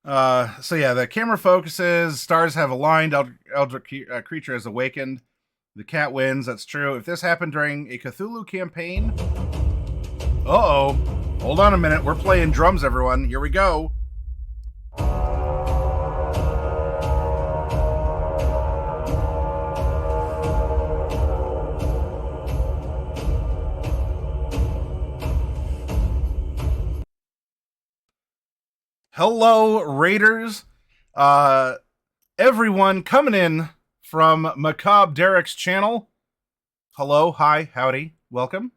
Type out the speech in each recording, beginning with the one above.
So yeah, the camera focuses, stars have aligned, elder creature has awakened, the cat wins, that's true. If this happened during a Cthulhu campaign... Uh-oh. Hold on a minute, we're playing drums, everyone. Here we go. Hello, Raiders. Everyone coming in from Macabre Derek's channel. Hello, hi, howdy, welcome.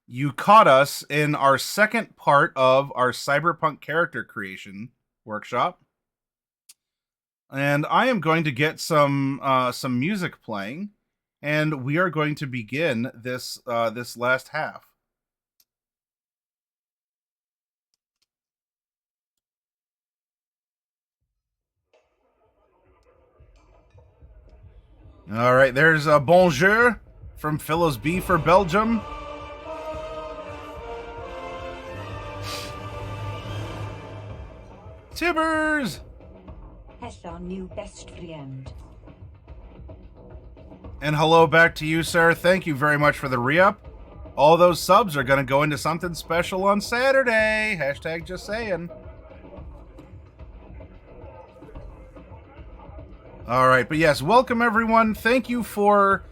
You caught us in our second part of our Cyberpunk character creation workshop. And I am going to get some music playing, and we are going to begin this last half. All right, there's a bonjour from Phyllis B for Belgium. Tibbers! Hello, new best friend. And hello back to you, sir. Thank you very much for the re-up. All those subs are going to go into something special on Saturday. Hashtag just saying. All right, but yes, welcome everyone. Thank you for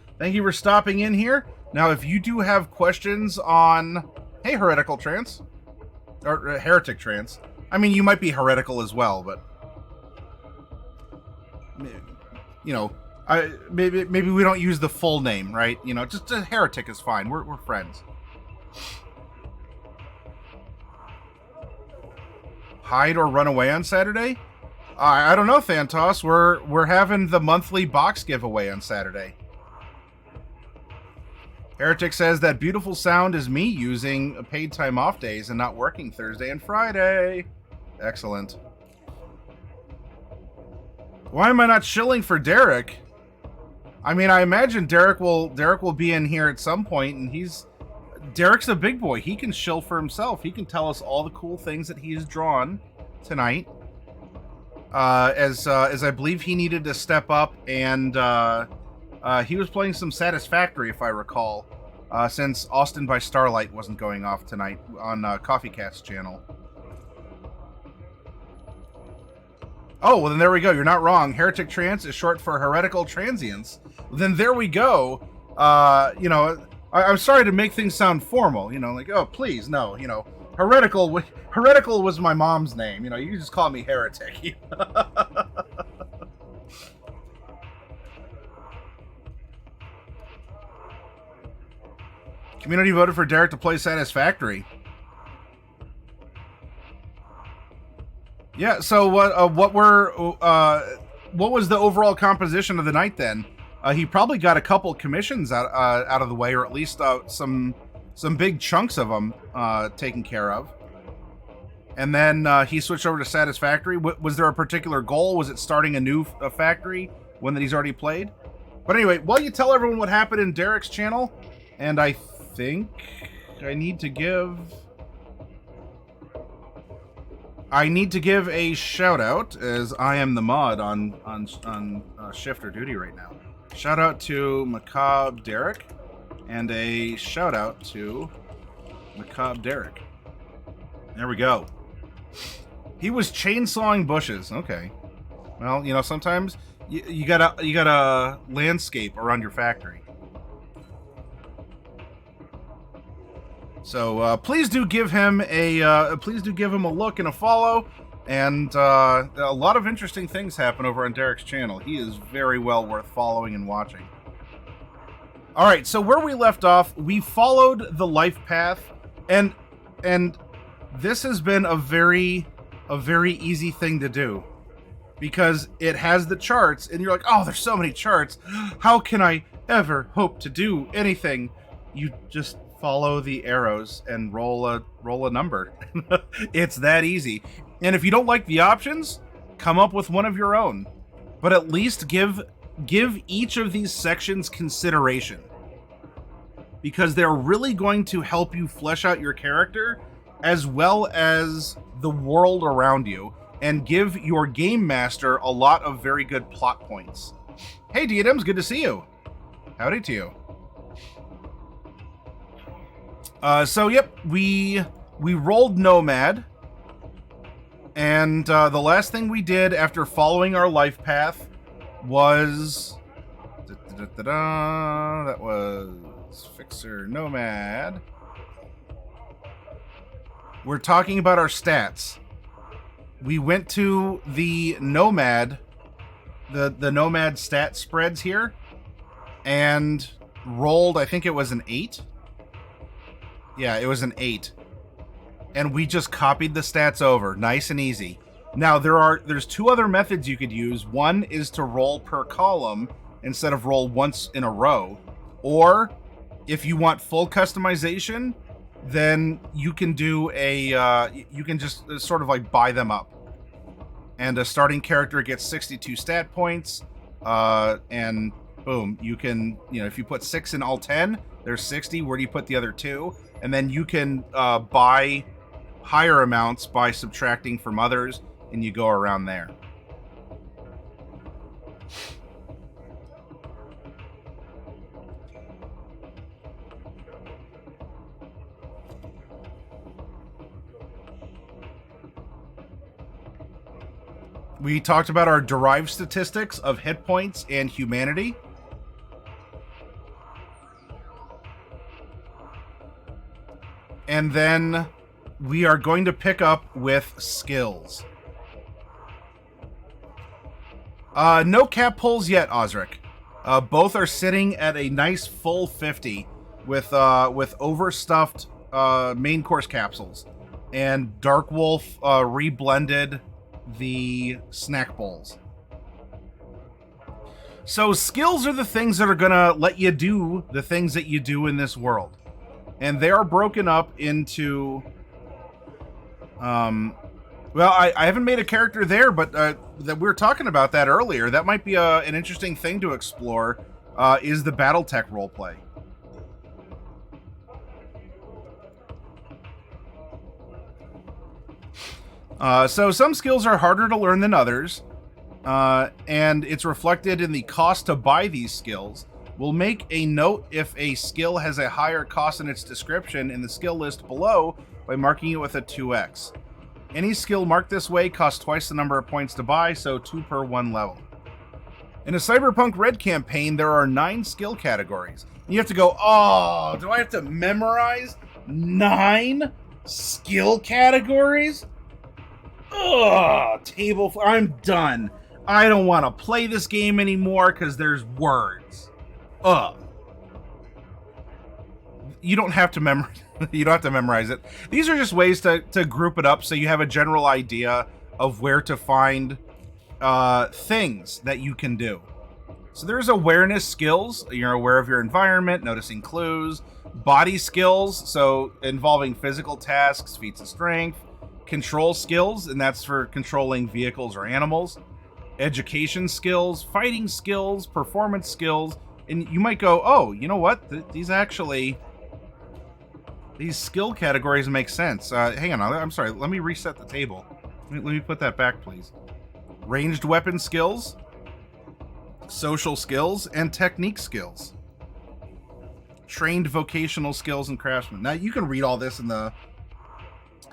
stopping in here. Now, if you do have questions on, hey, heretical trance or heretic trance. I mean, you might be heretical as well, but you know, maybe we don't use the full name, right? You know, just a heretic is fine. We're friends. Hide or run away on Saturday? I don't know, Thantos. We're having the monthly box giveaway on Saturday. Heretic says that beautiful sound is me using paid time off days and not working Thursday and Friday. Excellent. Why am I not shilling for Derek? I mean, I imagine Derek will be in here at some point, and Derek's a big boy. He can shill for himself. He can tell us all the cool things that he's drawn tonight. As I believe he needed to step up, and he was playing some Satisfactory, if I recall, since Austin by Starlight wasn't going off tonight on Coffee Cat's channel. Oh, well then there we go. You're not wrong. Heretic Trance is short for Heretical Transience. Then there we go. You know, I'm sorry to make things sound formal. You know, like, oh, please, no. You know, Heretical was my mom's name. You know, you can just call me Heretic. Community voted for Derek to play Satisfactory. Yeah, so what was the overall composition of the night then? He probably got a couple commissions out of the way, or at least some big chunks of them taken care of. And then he switched over to Satisfactory. Was there a particular goal? Was it starting a new factory, one that he's already played? But anyway, while you tell everyone what happened in Derek's channel, and I think I need to give a shout out, as I am the mod on shift or duty right now. Shout out to Macabre Derek, and a shout out to Macabre Derek. There we go. He was chainsawing bushes. Okay. Well, you know, sometimes you gotta landscape around your factory. So please do give him a look and a follow, and a lot of interesting things happen over on Derek's channel. He is very well worth following and watching. All right, so where we left off, we followed the life path, and this has been a very easy thing to do, because it has the charts, and you're like, oh, there's so many charts. How can I ever hope to do anything? You just follow the arrows and roll a number. It's that easy. And if you don't like the options, come up with one of your own. But at least give each of these sections consideration, because they're really going to help you flesh out your character as well as the world around you, and give your game master a lot of very good plot points. Hey, Diadems, good to see you. Howdy to you. So, yep, we rolled Nomad, and the last thing we did after following our life path was... that was Fixer Nomad. We're talking about our stats. We went to the Nomad, the Nomad stat spreads here, and rolled, I think it was an 8. Yeah, it was an 8. And we just copied the stats over, nice and easy. Now, there's 2 other methods you could use. One is to roll per column instead of roll once in a row. Or, if you want full customization, then you can do you can just sort of like buy them up. And a starting character gets 62 stat points, and boom, you can, if you put 6 in all 10, there's 60. Where do you put the other 2? And then you can buy higher amounts by subtracting from others, and you go around there. We talked about our derived statistics of hit points and humanity. And then we are going to pick up with skills. No cap pulls yet, Osric. Both are sitting at a nice full 50 with overstuffed main course capsules. And Dark Wolf reblended the snack bowls. So skills are the things that are gonna let you do the things that you do in this world, and they are broken up into well, I haven't made a character there, but that we were talking about that earlier. That might be an interesting thing to explore, is the Battletech roleplay. So some skills are harder to learn than others, and it's reflected in the cost to buy these skills. We'll make a note if a skill has a higher cost in its description in the skill list below by marking it with a 2x. Any skill marked this way costs twice the number of points to buy, so 2 per 1 level. In a Cyberpunk Red campaign, there are 9 skill categories. You have to go, oh, do I have to memorize 9 skill categories? Ugh, I'm done. I don't want to play this game anymore because there's words. Ugh. You don't have to memorize it. These are just ways to group it up so you have a general idea of where to find things that you can do. So there's awareness skills. You're aware of your environment, noticing clues. Body skills, so involving physical tasks, feats of strength. Control skills, and that's for controlling vehicles or animals. Education skills, fighting skills, performance skills. And you might go, oh, you know what? These skill categories make sense. Hang on, I'm sorry. Let me reset the table. Let me put that back, please. Ranged weapon skills, social skills, and technique skills. Trained vocational skills and craftsmen. Now, you can read all this in the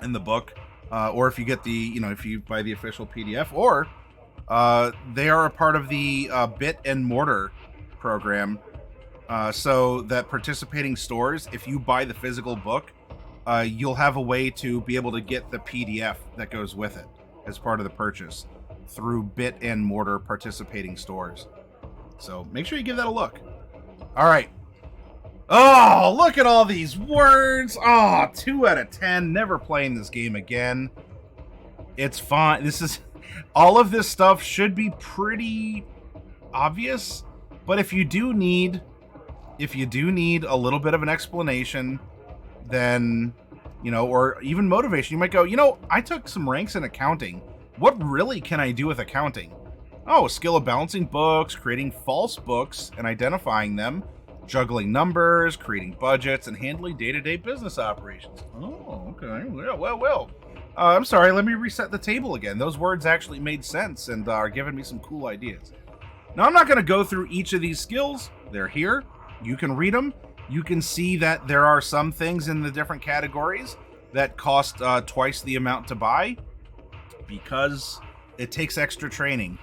book. Or if you get if you buy the official PDF, or they are a part of the Bit and Mortar program, so that participating stores, if you buy the physical book, you'll have a way to be able to get the PDF that goes with it as part of the purchase through Bit and Mortar participating stores. So make sure you give that a look. All right. Oh, look at all these words. Oh, 2 out of 10. Never playing this game again. It's fine. All of this stuff should be pretty obvious, but if you do need a little bit of an explanation, then, or even motivation, you might go, I took some ranks in accounting. What really can I do with accounting? Oh, skill of balancing books, creating false books and identifying them, juggling numbers, creating budgets, and handling day-to-day business operations. Oh, okay. Well. I'm sorry, let me reset the table again. Those words actually made sense and are giving me some cool ideas. Now, I'm not going to go through each of these skills. They're here. You can read them. You can see that there are some things in the different categories that cost twice the amount to buy because it takes extra training.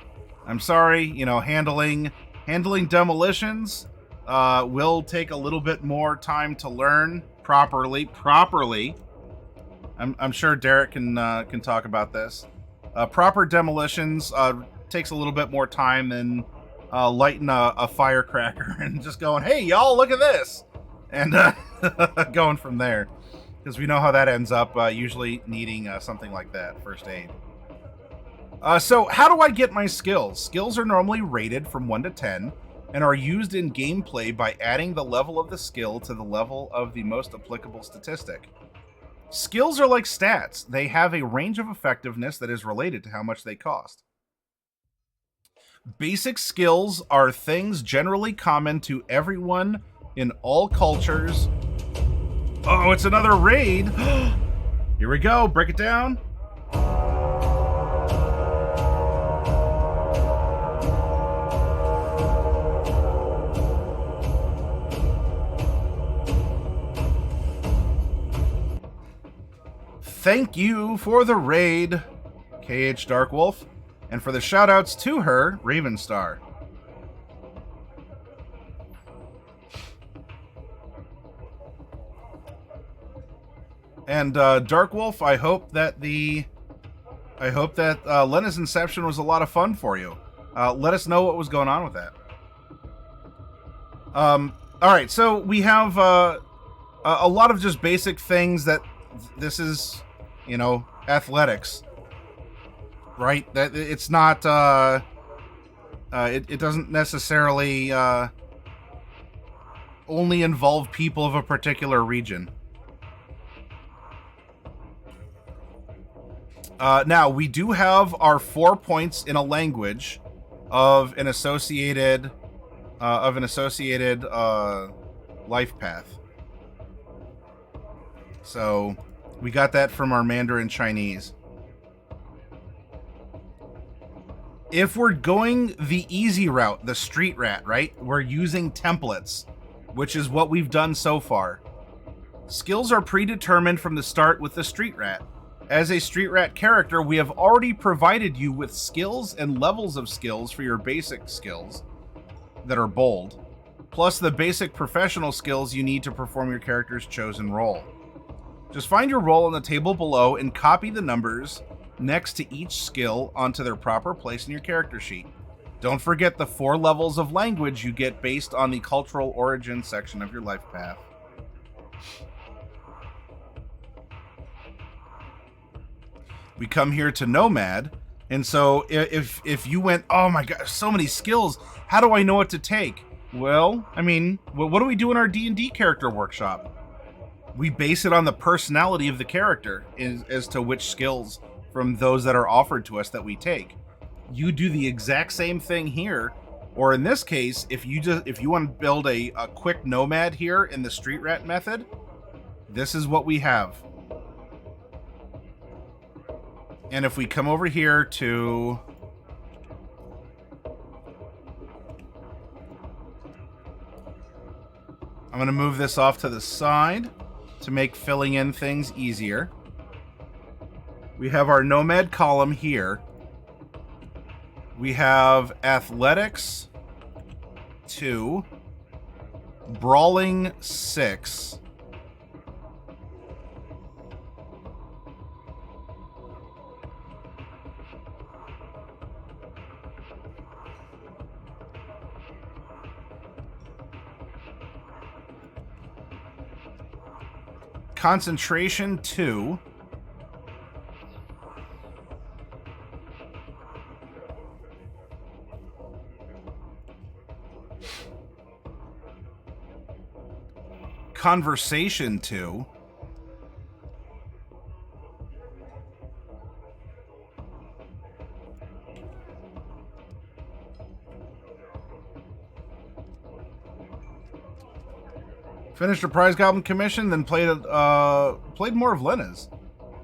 I'm sorry, you know, handling demolitions will take a little bit more time to learn properly. I'm sure Derek can talk about this. Proper demolitions takes a little bit more time than lighting a firecracker and just going, "Hey, y'all, look at this," and going from there. Because we know how that ends up, usually needing something like that, first aid. So how do I get my skills? Skills are normally rated from 1 to 10 and are used in gameplay by adding the level of the skill to the level of the most applicable statistic. Skills are like stats. They have a range of effectiveness that is related to how much they cost. Basic skills are things generally common to everyone in all cultures. Oh, it's another raid. Here we go. Break it down. Thank you for the raid, KH Darkwolf, and for the shoutouts to her, Ravenstar. And Darkwolf, I hope that Lena's Inception was a lot of fun for you. Let us know what was going on with that. All right, so we have a lot of just basic things that this is, you know, athletics, right? That it's not. It doesn't necessarily only involve people of a particular region. Now, we do have our 4 points in a language of an associated life path. So we got that from our Mandarin Chinese. If we're going the easy route, the Streetrat, right? We're using templates, which is what we've done so far. Skills are predetermined from the start with the Streetrat. As a Streetrat character, we have already provided you with skills and levels of skills for your basic skills that are bold, plus the basic professional skills you need to perform your character's chosen role. Just find your role on the table below and copy the numbers next to each skill onto their proper place in your character sheet. Don't forget the 4 levels of language you get based on the cultural origin section of your life path. We come here to Nomad, and so if you went, oh my god, so many skills, how do I know what to take? Well, I mean, what do we do in our D&D character workshop? We base it on the personality of the character as to which skills from those that are offered to us that we take. You do the exact same thing here, or in this case, if you want to build a quick Nomad here in the Streetrat method, this is what we have. And if we come over here to I'm going to move this off to the side to make filling in things easier. We have our Nomad column here. We have Athletics 2, Brawling 6, Concentration 2, Conversation 2, Finished a prize goblin commission, then played more of Lena's.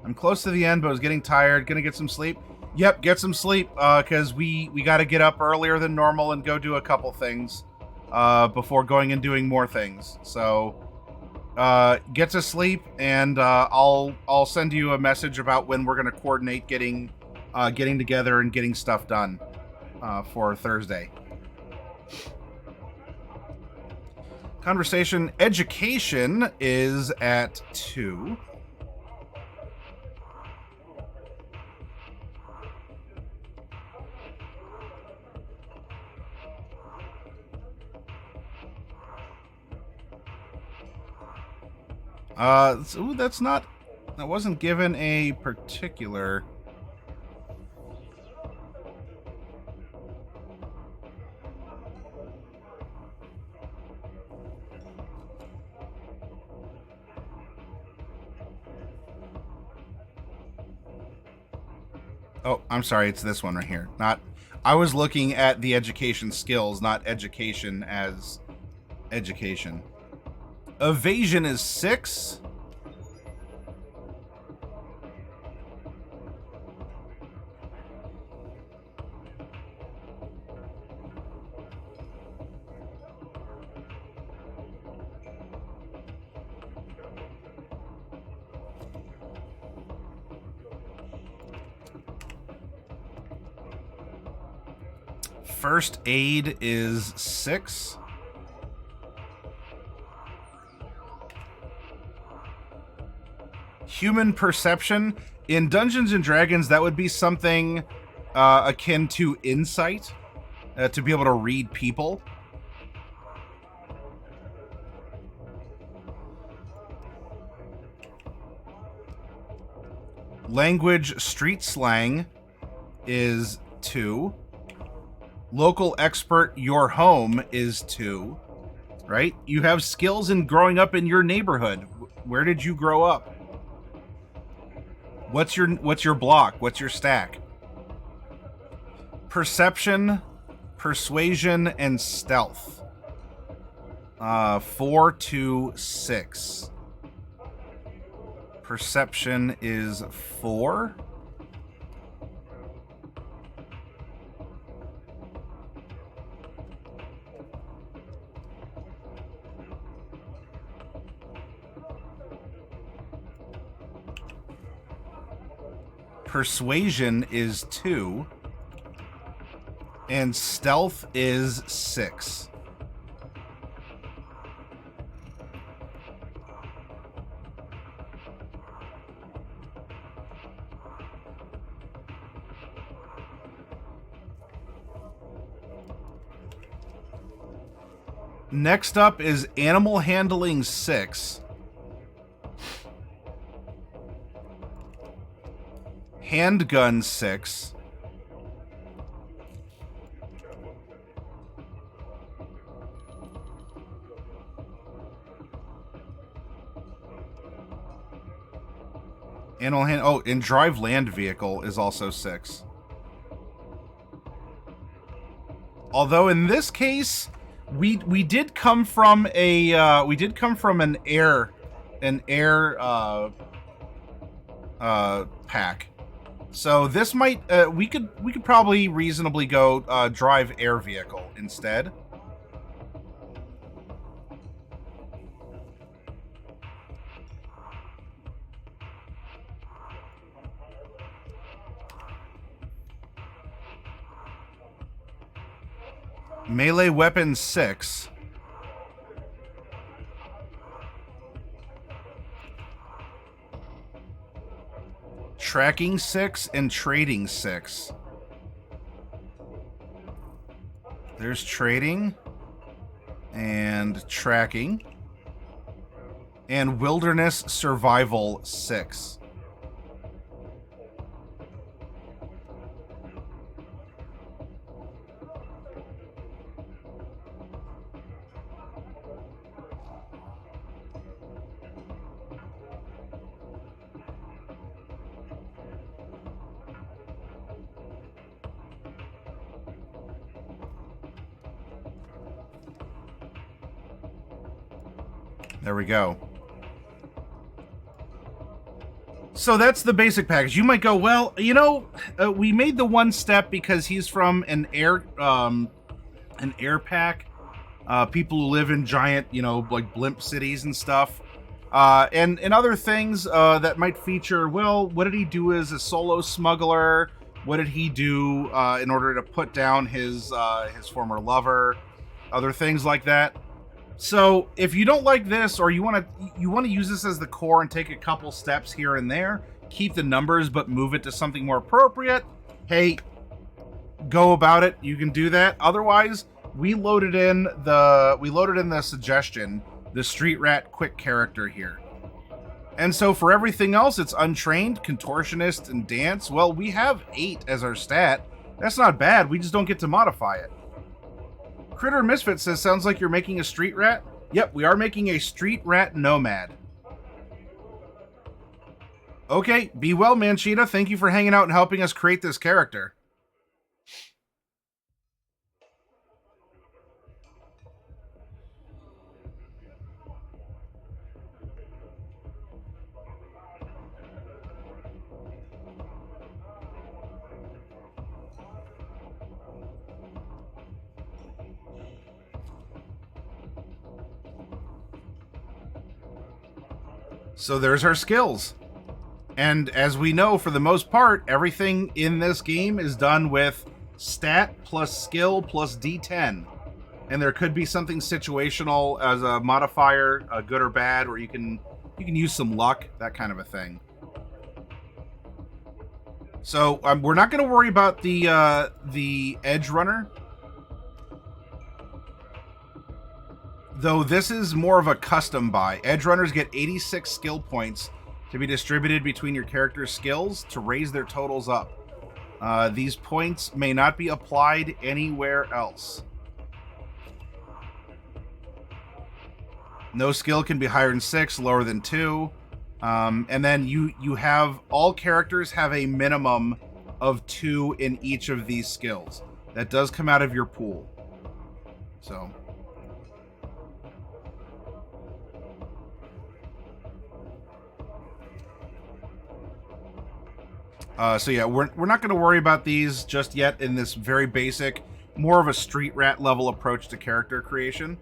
I'm close to the end, but I was getting tired. Gonna get some sleep. Yep, get some sleep, because we got to get up earlier than normal and go do a couple things before going and doing more things. So get to sleep, and I'll send you a message about when we're gonna coordinate getting together and getting stuff done for Thursday. Conversation education is at 2. Ooh, that wasn't given a particular. Oh, I'm sorry, it's this one right here. I was looking at the education skills, not education as education. Evasion is 6. First aid is 6. Human perception. In Dungeons and Dragons, that would be something akin to insight, to be able to read people. Language street slang is 2. Local expert your home is 2. Right? You have skills in growing up in your neighborhood. Where did you grow up? What's your block? What's your stack? Perception, persuasion, and stealth. 4 to 6. Perception is 4. Persuasion is 2. And stealth is 6. Next up is animal handling 6. Handgun 6. And drive land vehicle is also 6. Although in this case, we did come from an air pack. So this might we could probably reasonably go drive air vehicle instead. Melee weapon 6. Tracking 6 and trading 6. There's trading and tracking. And wilderness survival 6. There we go. So that's the basic package. You might go, well, you know, we made the one step because he's from an air pack. People who live in giant, you know, like blimp cities and stuff. And other things that might feature, well, what did he do as a solo smuggler? What did he do in order to put down his former lover? Other things like that. So if you don't like this, or you want to use this as the core and take a couple steps here and there, keep the numbers but move it to something more appropriate, hey, go about it. You can do that. Otherwise, we loaded in the suggestion, the Streetrat quick character here. And so for everything else, it's untrained, contortionist, and dance. Well, we have 8 as our stat. That's not bad. We just don't get to modify it. Critter Misfit says, sounds like you're making a street rat. Yep, we are making a street rat nomad. Okay, be well, Manchita. Thank you for hanging out and helping us create this character. So there's our skills. And as we know, for the most part, everything in this game is done with stat plus skill plus D10. And there could be something situational as a modifier, good or bad, or you can use some luck, that kind of a thing. So we're not going to worry about the Edge Runner. Though this is more of a custom buy. Edge Runners get 86 skill points to be distributed between your character's skills to raise their totals up. These points may not be applied anywhere else. No skill can be higher than 6, lower than 2. And then you have, all characters have a minimum of 2 in each of these skills. That does come out of your pool. So... So yeah, we're not going to worry about these just yet in this very basic, more of a street rat level approach to character creation.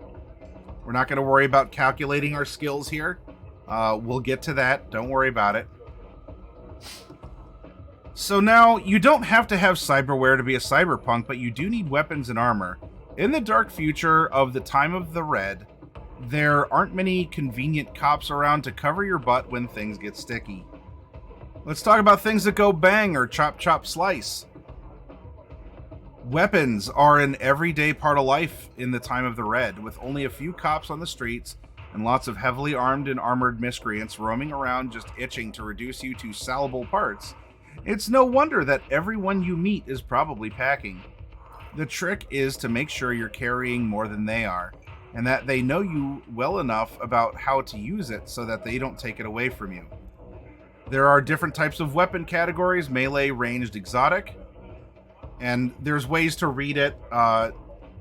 We're not going to worry about calculating our skills here. We'll get to that. Don't worry about it. So now, you don't have to have cyberware to be a cyberpunk, but you do need weapons and armor. In the dark future of the time of the Red, there aren't many convenient cops around to cover your butt when things get sticky. Let's talk about things that go bang or chop chop slice. Weapons are an everyday part of life in the time of the Red, with only a few cops on the streets and lots of heavily armed and armored miscreants roaming around just itching to reduce you to salable parts. It's no wonder that everyone you meet is probably packing. The trick is to make sure you're carrying more than they are, and that they know you well enough about how to use it so that they don't take it away from you. There are different types of weapon categories: melee, ranged, exotic, and there's ways to read it.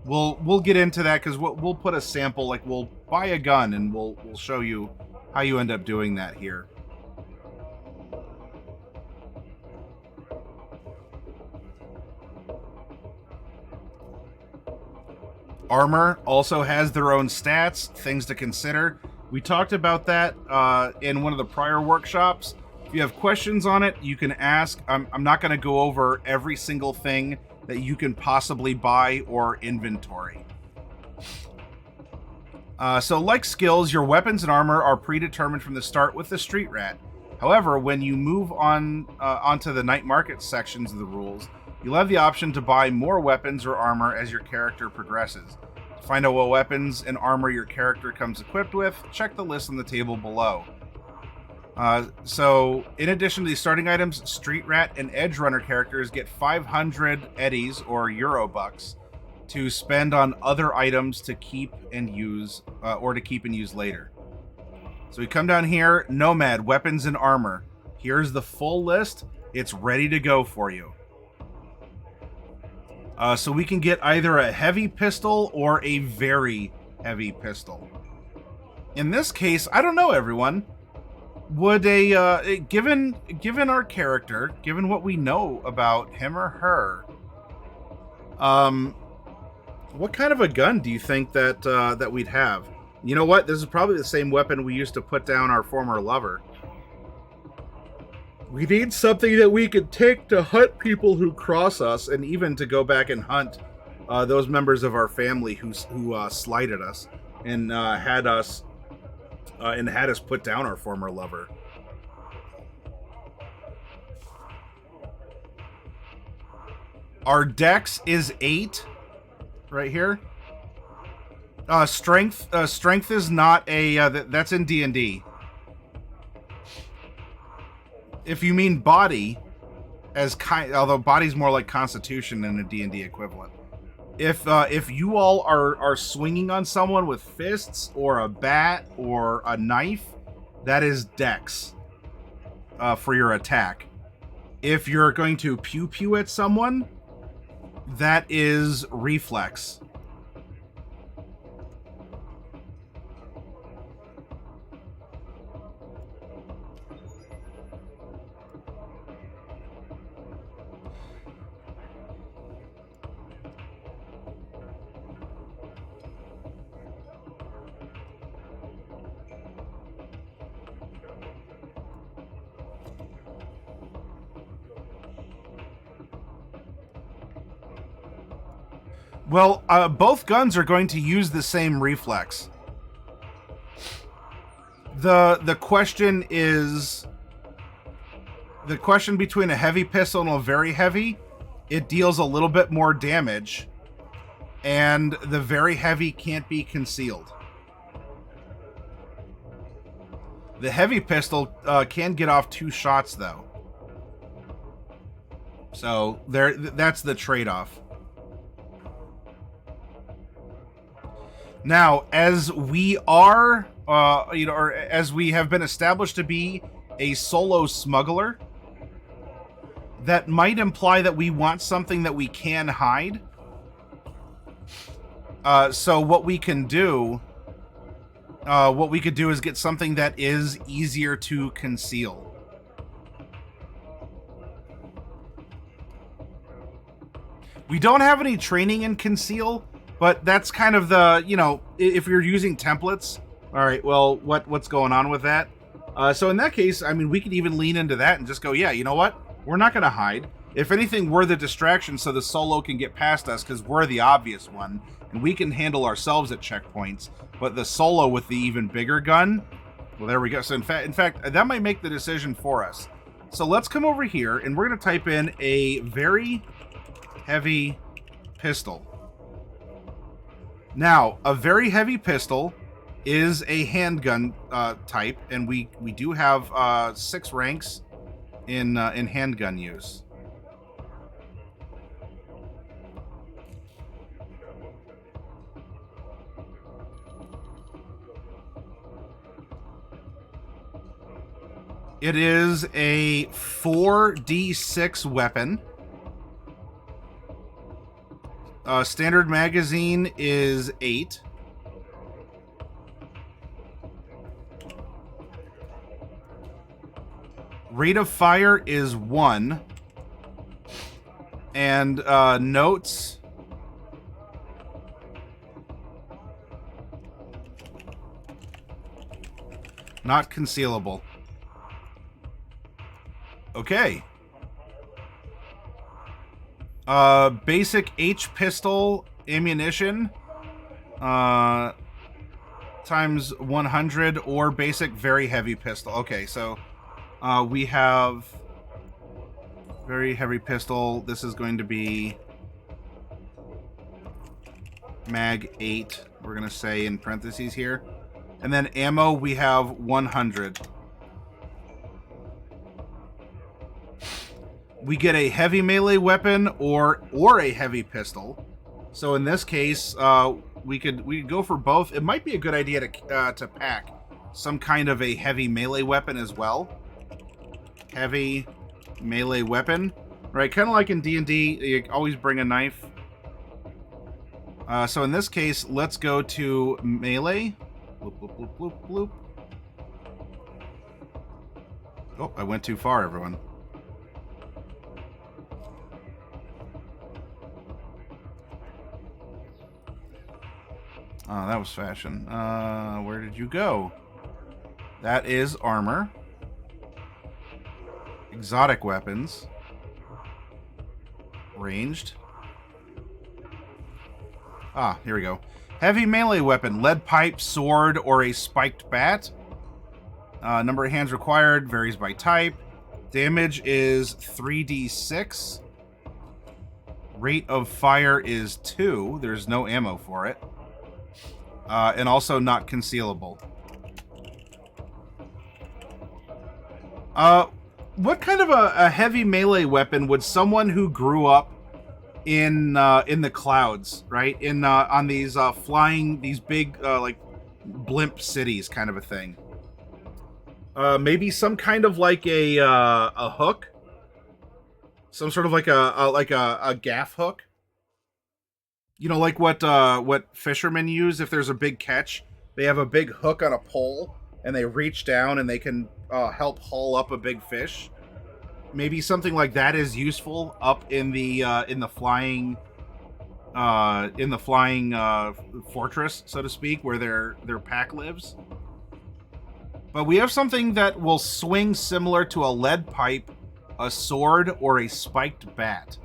We'll get into that because we'll put a sample, like we'll buy a gun and we'll show you how you end up doing that here. Armor also has their own stats, things to consider. We talked about that in one of the prior workshops. If you have questions on it, you can ask. I'm not going to go over every single thing that you can possibly buy or inventory. So like skills, your weapons and armor are predetermined from the start with the Street Rat. However, when you move on onto the night market sections of the rules, you'll have the option to buy more weapons or armor as your character progresses. To find out what weapons and armor your character comes equipped with, check the list on the table below. So, in addition to these starting items, Street Rat and Edge Runner characters get 500 eddies or Eurobucks to spend on other items to keep and use, or to keep and use later. So we come down here, Nomad, weapons and armor. Here's the full list. It's ready to go for you. So we can get either a heavy pistol or a very heavy pistol. In this case, I don't know, everyone. Would given our character, given what we know about him or her, what kind of a gun do you think that that we'd have? You know what? This is probably the same weapon we used to put down our former lover. We need something that we could take to hunt people who cross us, and even to go back and hunt those members of our family who slighted us and had us put down our former lover. Our dex is 8 right here. Strength is not a that's in D&D. If you mean body, although body's more like constitution than a D&D equivalent. If you all are swinging on someone with fists or a bat or a knife, that is dex for your attack. If you're going to pew pew at someone, that is reflex. Well, both guns are going to use the same reflex. The question is... The question between a heavy pistol and a very heavy, it deals a little bit more damage, and the very heavy can't be concealed. The heavy pistol can get off 2 shots, though. So that's the trade-off. Now, as we are, or as we have been established to be a solo smuggler, that might imply that we want something that we can hide. So what we can do, is get something that is easier to conceal. We don't have any training in conceal. But that's kind of the, if you're using templates, all right, well, what's going on with that? So in that case, I mean, we could even lean into that and just go, yeah, you know what? We're not going to hide. If anything, we're the distraction so the solo can get past us because we're the obvious one, and we can handle ourselves at checkpoints. But the solo with the even bigger gun, well, there we go. So in fact, that might make the decision for us. So let's come over here, and we're going to type in a very heavy pistol. Now, a very heavy pistol is a handgun type, and we do have 6 ranks in handgun use. It is a 4d6 weapon. Standard magazine is 8. Rate of fire is 1. And notes... not concealable. Okay. Basic H pistol ammunition times 100, or basic very heavy pistol. Okay, so we have very heavy pistol. This is going to be mag 8, we're going to say in parentheses here. And then ammo, we have 100. We get a heavy melee weapon or a heavy pistol. So in this case, we could go for both. It might be a good idea to pack some kind of a heavy melee weapon as well. Heavy melee weapon, right? Kind of like in D&D, you always bring a knife. So in this case, let's go to melee. Bloop, bloop, bloop, bloop, bloop. Oh, I went too far, everyone. Oh, that was fashion. Where did you go? That is armor. Exotic weapons. Ranged. Ah, here we go. Heavy melee weapon. Lead pipe, sword, or a spiked bat. Number of hands required varies by type. Damage is 3d6. Rate of fire is 2. There's no ammo for it. And also not concealable. What kind of a heavy melee weapon would someone who grew up in the clouds, right? On these flying, these big like blimp cities, kind of a thing. Maybe some kind of like a hook, some sort of like a gaff hook. You know, like what fishermen use if there's a big catch. They have a big hook on a pole, and they reach down and they can help haul up a big fish. Maybe something like that is useful up in the flying fortress, so to speak, where their pack lives. But we have something that will swing similar to a lead pipe, a sword, or a spiked bat.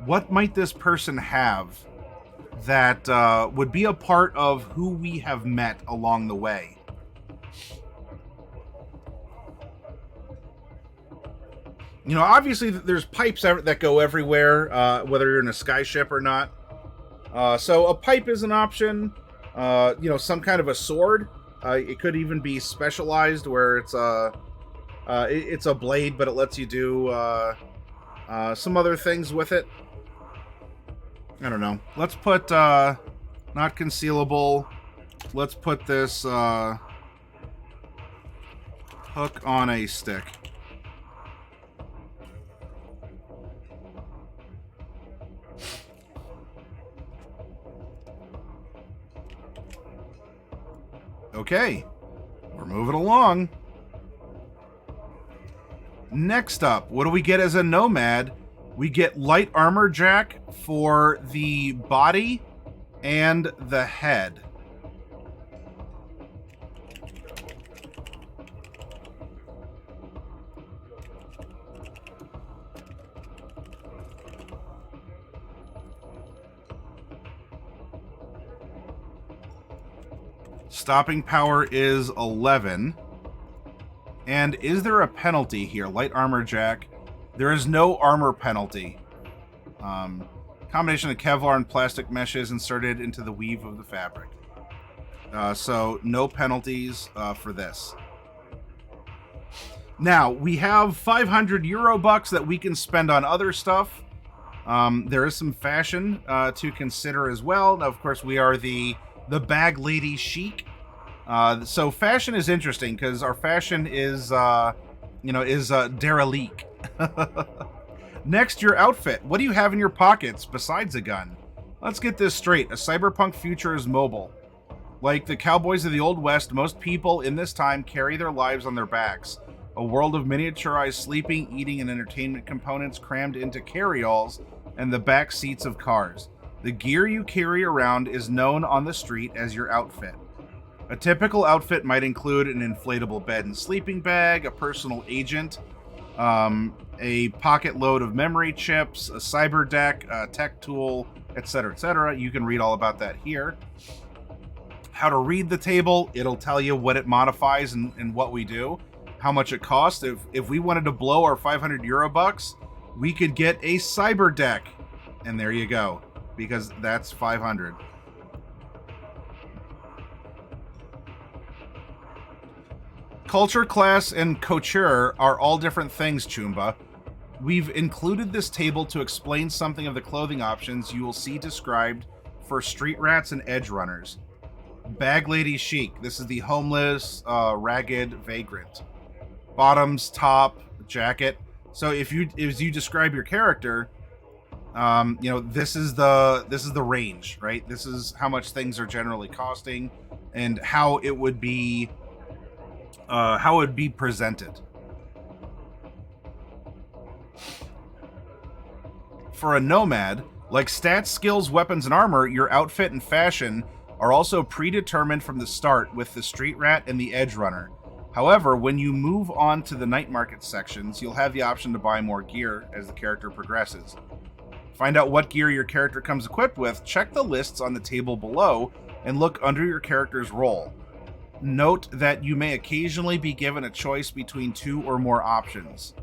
What might this person have that would be a part of who we have met along the way? You know, obviously there's pipes that go everywhere, whether you're in a skyship or not. So a pipe is an option. You know, some kind of a sword. It could even be specialized, where it's a blade, but it lets you do some other things with it. I don't know. Let's put not concealable. Let's put this hook on a stick. Okay, we're moving along. Next up, what do we get as a Nomad? We get light armor jack for the body and the head. Stopping power is 11. And is there a penalty here? Light armor jack. There is no armor penalty. Combination of Kevlar and plastic meshes inserted into the weave of the fabric. So no penalties for this. Now, we have 500 Euro bucks that we can spend on other stuff. There is some fashion to consider as well. Now, of course, we are the bag lady chic. So fashion is interesting because our fashion is, derelict. Next, your outfit. What do you have in your pockets besides a gun? Let's get this straight. A cyberpunk future is mobile. Like the cowboys of the Old West, most people in this time carry their lives on their backs. A world of miniaturized sleeping, eating, and entertainment components crammed into carry-alls and the back seats of cars. The gear you carry around is known on the street as your outfit. A typical outfit might include an inflatable bed and sleeping bag, a personal agent, a pocket load of memory chips, a cyber deck, a tech tool, etc., etc. You can read all about that here. How to read the table, it'll tell you what it modifies and what we do, how much it costs. If we wanted to blow our 500 Euro bucks, we could get a cyber deck, and there you go, because that's 500. Culture, class, and couture are all different things, Choomba. We've included this table to explain something of the clothing options you will see described for street rats and edge runners. Bag lady chic. This is the homeless, ragged vagrant. Bottoms, top, jacket. So if you describe your character, this is the range, right? This is how much things are generally costing. and how it would be presented. For a Nomad, like stats, skills, weapons, and armor, your outfit and fashion are also predetermined from the start with the Streetrat and the Edge Runner. However, when you move on to the night market sections, you'll have the option to buy more gear as the character progresses. Find out what gear your character comes equipped with, check the lists on the table below, and look under your character's role. Note that you may occasionally be given a choice between 2 or more options.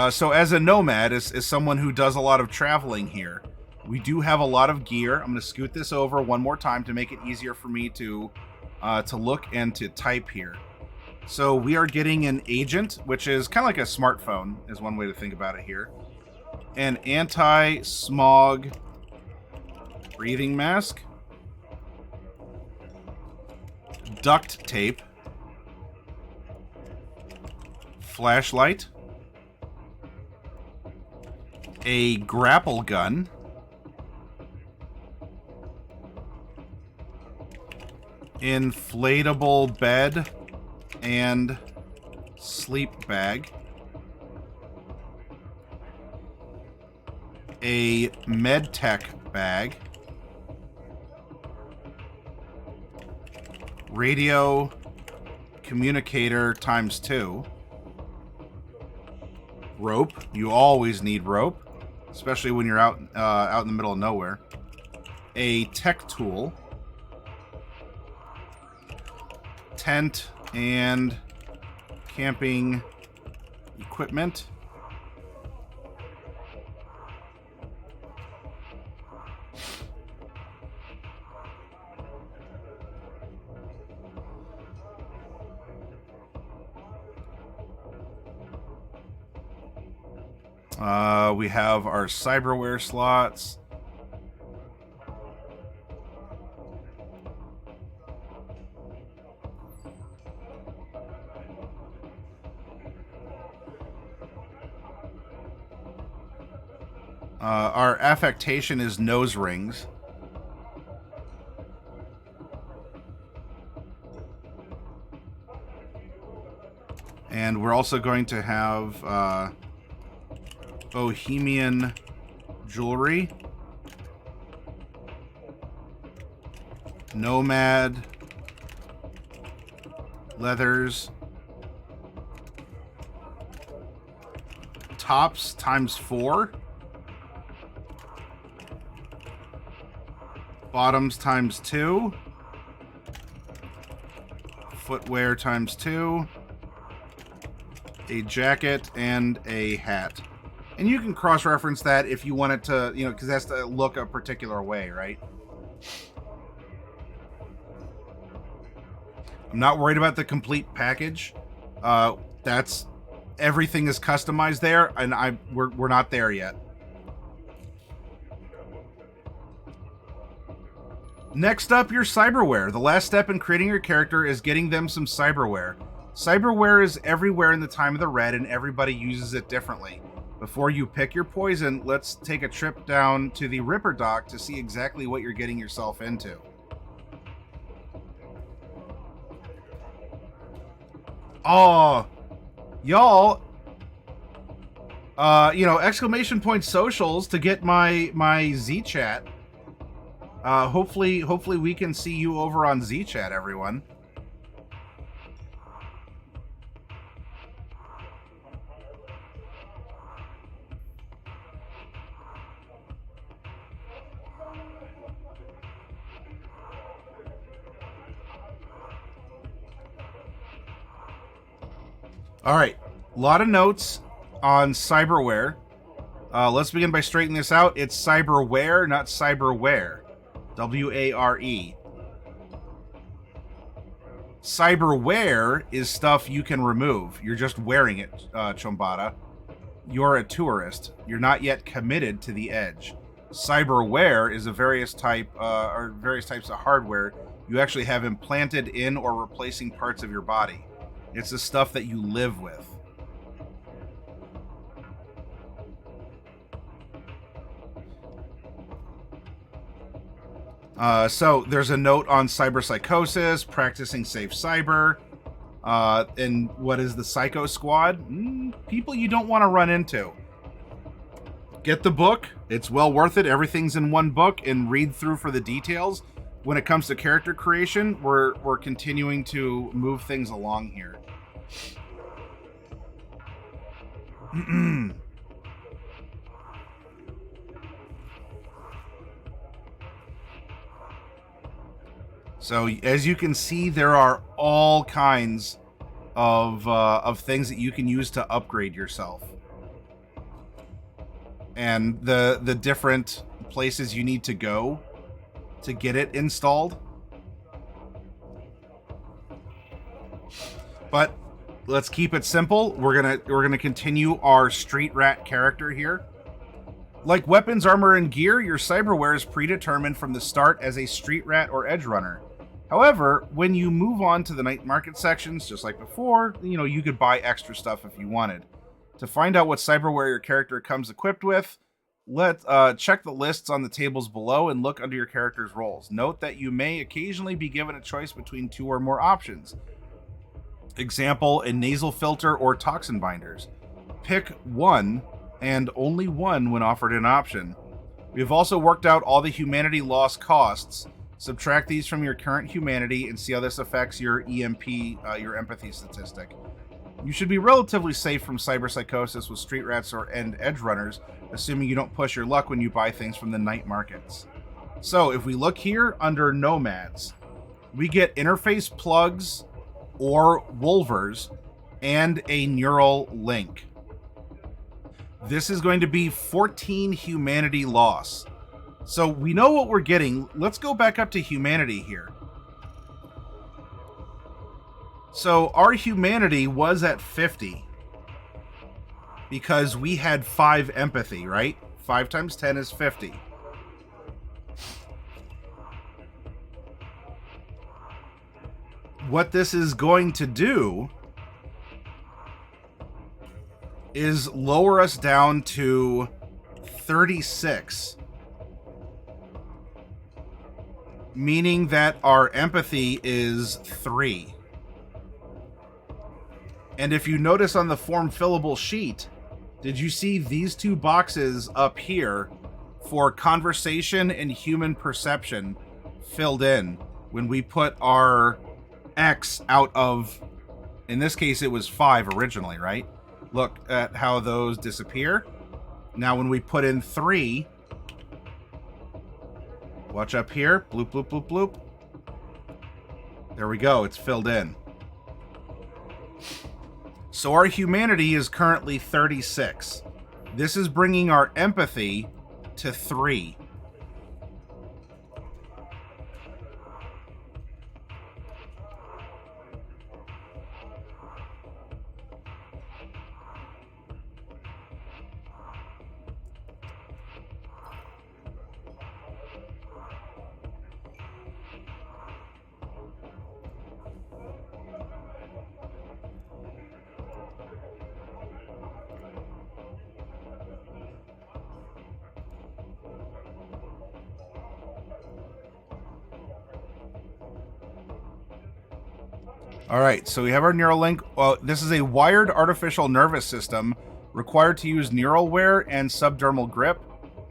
So as a Nomad, as someone who does a lot of traveling here, we do have a lot of gear. I'm going to scoot this over one more time to make it easier for me to look and to type here. So we are getting an agent, which is kind of like a smartphone, is one way to think about it here. An anti-smog breathing mask. Duct tape. Flashlight. A grapple gun, inflatable bed and sleep bag, a medtech bag, radio communicator ×2, rope. You always need rope, especially when you're out in the middle of nowhere. A tech tool, tent and camping equipment, we have our cyberware slots. Our affectation is nose rings. And we're also going to have Bohemian jewelry, Nomad leathers, tops ×4, bottoms ×2, footwear ×2, a jacket, and a hat. And you can cross-reference that if you want it to, you know, because that's to look a particular way, right? I'm not worried about the complete package. That's everything is customized there, and we're not there yet. Next up, your cyberware. The last step in creating your character is getting them some cyberware. Cyberware is everywhere in the Time of the Red, and everybody uses it differently. Before you pick your poison, let's take a trip down to the Ripper Dock to see exactly what you're getting yourself into. Oh, y'all, you know, ! Socials to get my Z chat. Hopefully we can see you over on Z chat, everyone. All right, a lot of notes on cyberware. Let's begin by straightening this out. It's cyberware, not cyberware. W-A-R-E. Cyberware is stuff you can remove. You're just wearing it, Chombada. You're a tourist. You're not yet committed to the edge. Cyberware is a various types of hardware you actually have implanted in or replacing parts of your body. It's the stuff that you live with. So there's a note on cyberpsychosis, practicing safe cyber, and what is the Psycho Squad? People you don't want to run into. Get the book. It's well worth it. Everything's in one book, and read through for the details. When it comes to character creation, we're continuing to move things along here. So as you can see, there are all kinds of things that you can use to upgrade yourself, and the different places you need to go to get it installed. But let's keep it simple. We're gonna continue our Streetrat character here. Like weapons, armor, and gear, your cyberware is predetermined from the start as a Streetrat or Edge Runner. However, when you move on to the night market sections, just like before, you could buy extra stuff if you wanted. To find out what cyberware your character comes equipped with, check the lists on the tables below and look under your character's roles. Note that you may occasionally be given a choice between 2 or more options. Example, a nasal filter or toxin binders. Pick one and only one when offered an option. We have also worked out all the humanity loss costs. Subtract these from your current humanity and see how this affects your EMP, your empathy statistic. You should be relatively safe from cyberpsychosis with street rats and edge runners, assuming you don't push your luck when you buy things from the night markets. So if we look here under Nomads, we get interface plugs or wolvers and a neural link. This is going to be 14 humanity loss. So we know what we're getting. Let's go back up to humanity here. So our humanity was at 50 because we had 5 empathy, right? 5 times 10 is 50. What this is going to do is lower us down to 36. Meaning that our empathy is 3. And if you notice on the form fillable sheet, did you see these 2 boxes up here for conversation and human perception filled in when we put our X out of, in this case it was 5 originally, right? Look at how those disappear. Now when we put in 3, watch up here. Bloop, bloop, bloop, bloop. There we go. It's filled in. So our humanity is currently 36. This is bringing our empathy to 3. All right, so we have our neural link. Well, this is a wired artificial nervous system required to use neural wear and subdermal grip.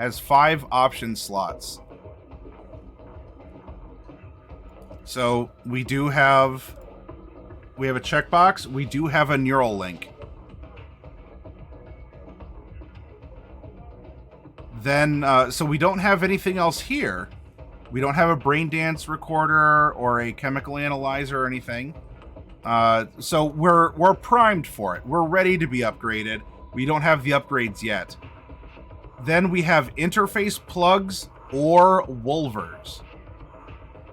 Has 5 option slots. So we have a checkbox. We do have a neural link. Then, so we don't have anything else here. We don't have a brain dance recorder or a chemical analyzer or anything. So we're primed for it. We're ready to be upgraded. We don't have the upgrades yet. Then we have interface plugs or wolvers.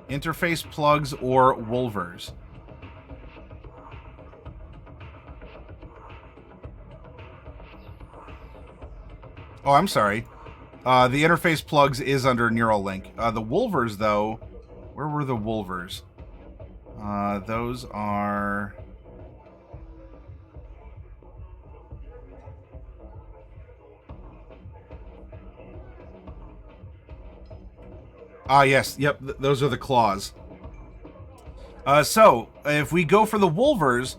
Interface plugs or wolvers. Oh, I'm sorry. The interface plugs is under neural link. The wolvers, though, where were the wolvers? Those are... Ah, yes. Yep, those are the claws. So, if we go for the Wolvers,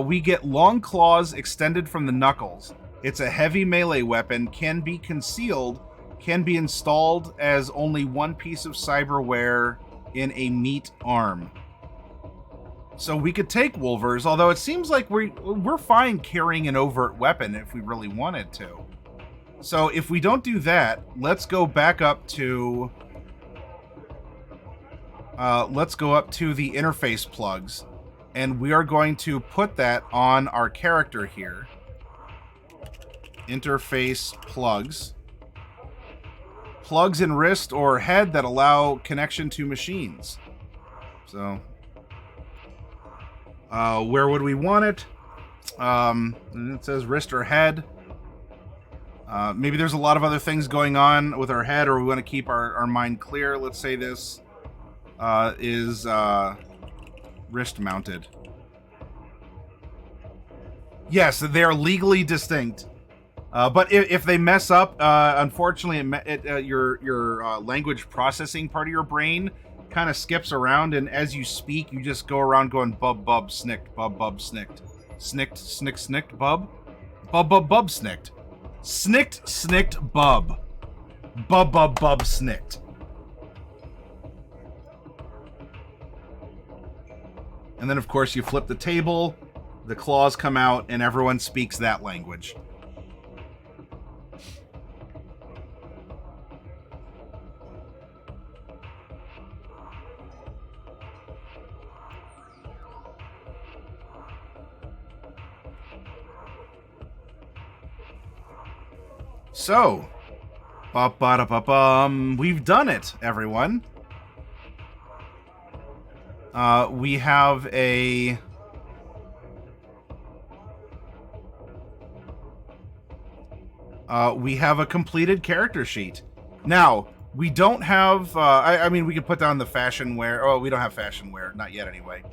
we get long claws extended from the knuckles. It's a heavy melee weapon, can be concealed, can be installed as only one piece of cyberware in a meat arm. So we could take Wolvers, although it seems like we're fine carrying an overt weapon if we really wanted to. So if we don't do that, let's go back up to... let's go up to the interface plugs, and we are going to put that on our character here. Interface plugs. Plugs in wrist or head that allow connection to machines. So, where would we want it? It says wrist or head. Maybe there's a lot of other things going on with our head, or we want to keep our mind clear. Let's say this is wrist mounted. Yes, they are legally distinct. But if they mess up, unfortunately, your language processing part of your brain kind of skips around, and as you speak, you just go around going bub bub snicked, bub bub snicked, snicked snick snicked bub, bub bub bub snicked, snicked snicked bub, bub bub bub snicked. And then, of course, you flip the table, the claws come out, and everyone speaks that language. So, we've done it, everyone. We have a... we have a completed character sheet. Now, we don't have... I mean, we can put down the fashion wear. Oh, we don't have fashion wear. Not yet, anyway.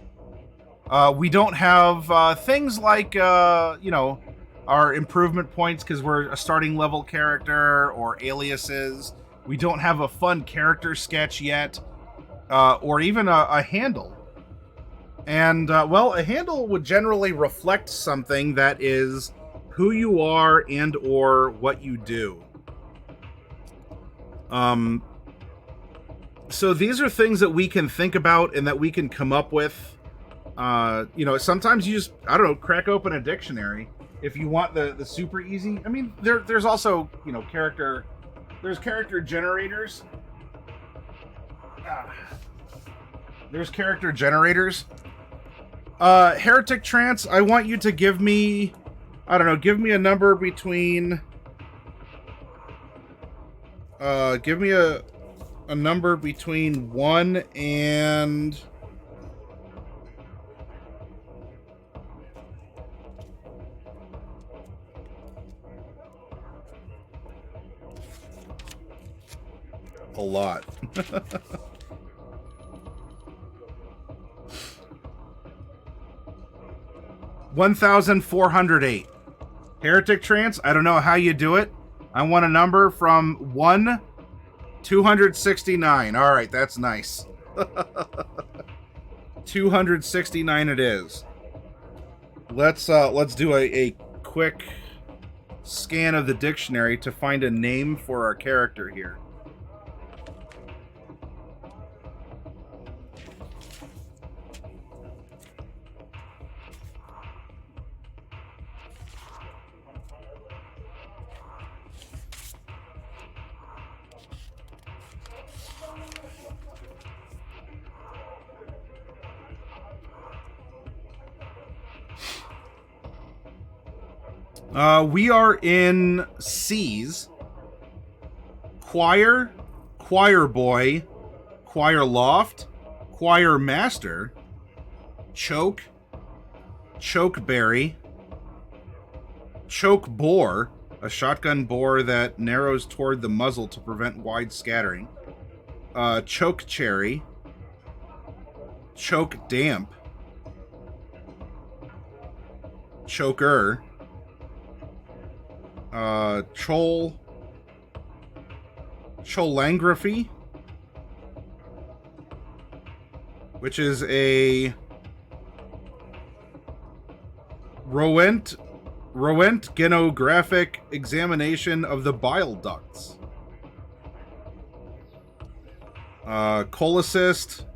We don't have things like, you know, our improvement points because we're a starting level character, or aliases. We don't have a fun character sketch yet, or even a handle. And, well, a handle would generally reflect something that is who you are and or what you do. So these are things that we can think about and that we can come up with. You know, sometimes you just, I don't know, crack open a dictionary. If you want the super easy, I mean, there's also, you know, there's character generators. There's character generators. Heretic Trance, I want you to give me, I don't know, give me a number between, give me a number between 1 and... a lot. 1,408. Heretic Trance, I don't know how you do it. I want a number from 1 269. All right, that's nice. 269 it is. Let's do a quick scan of the dictionary to find a name for our character here. We are in C's. Choir, choir boy, choir loft, choir master, choke, chokeberry, choke bore, a shotgun bore that narrows toward the muzzle to prevent wide scattering, choke cherry, choke damp, choker, cholangraphy, which is a Rowent genographic examination of the bile ducts. Cholecystectomy.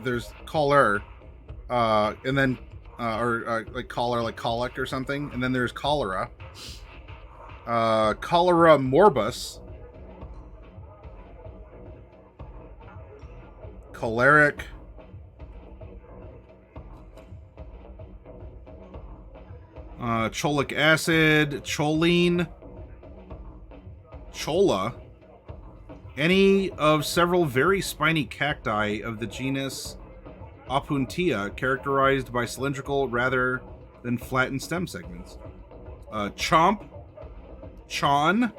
There's choler, and then like choler, like colic or something, and then there's cholera. Cholera morbus. Choleric. Cholic acid, choline, chola, any of several very spiny cacti of the genus Opuntia, characterized by cylindrical rather than flattened stem segments. Chomp, chon,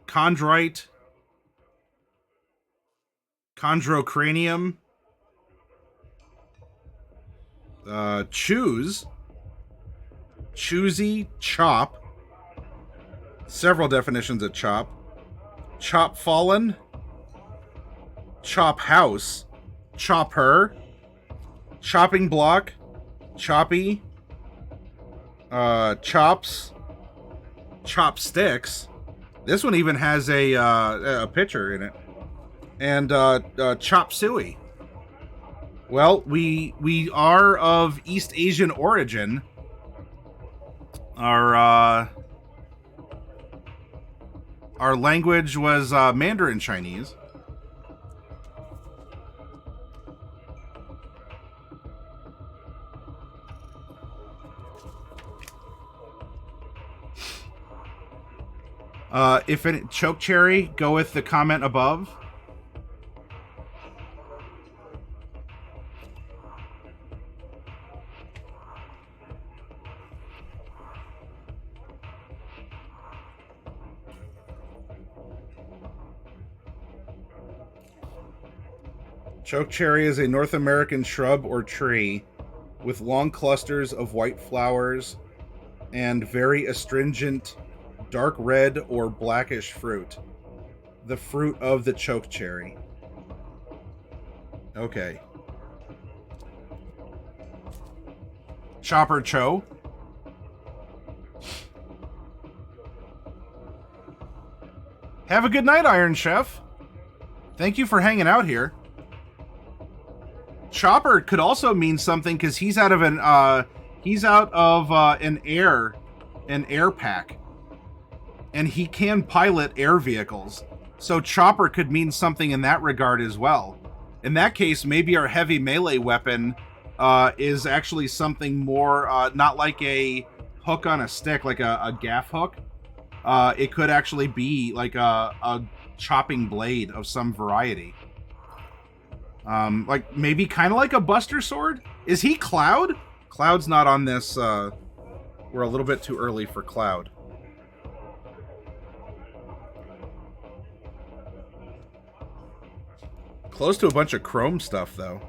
chondrite, chondrocranium, choose, choosy, chop, several definitions of chop, chop fallen, chop house, chop her, chopping block, choppy, chops, chopsticks. This one even has a picture in it. And chop suey. Well, we are of East Asian origin. Our language was Mandarin Chinese. If any choke cherry, go with the comment above. Chokecherry is a North American shrub or tree with long clusters of white flowers and very astringent dark red or blackish fruit. The fruit of the chokecherry. Okay. Chopper Cho. Have a good night, Iron Chef. Thank you for hanging out here. Chopper could also mean something because he's out of an air pack, and he can pilot air vehicles. So Chopper could mean something in that regard as well. In that case, maybe our heavy melee weapon is actually something more not like a hook on a stick, like a gaff hook. It could actually be like a chopping blade of some variety. Like maybe kind of like a Buster Sword? Is he Cloud? Cloud's not on this. We're a little bit too early for Cloud. Close to a bunch of Chrome stuff, though.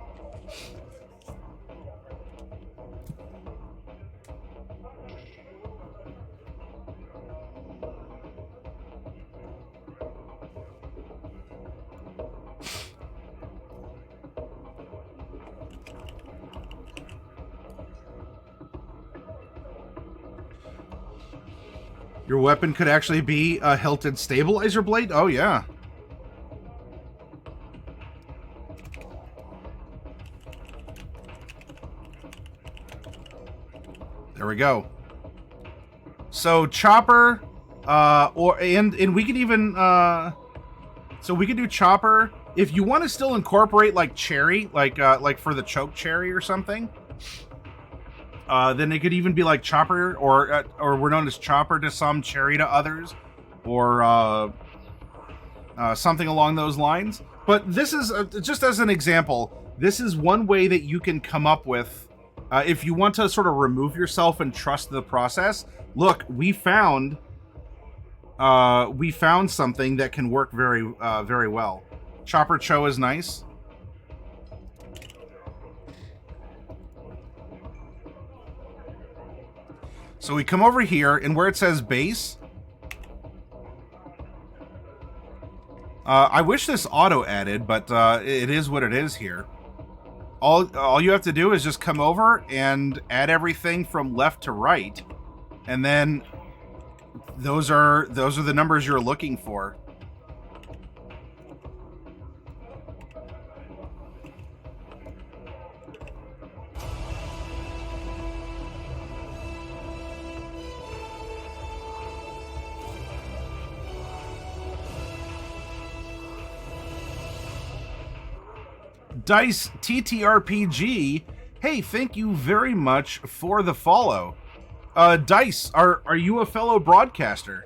Your weapon could actually be a hilted stabilizer blade? Oh, yeah. There we go. So Chopper, and we could even, so we could do Chopper. If you want to still incorporate like cherry, like for the choke cherry or something, then it could even be like Chopper, or we're known as Chopper to some, cherry to others, or something along those lines. But this is just as an example. This is one way that you can come up with. If you want to sort of remove yourself and trust the process, look, we found something that can work very, very well. Chopper Cho is nice. So we come over here, and where it says base, I wish this auto added, but it is what it is here. All you have to do is just come over and add everything from left to right, and then those are the numbers you're looking for. Dice TTRPG, hey, thank you very much for the follow. Dice, are you a fellow broadcaster?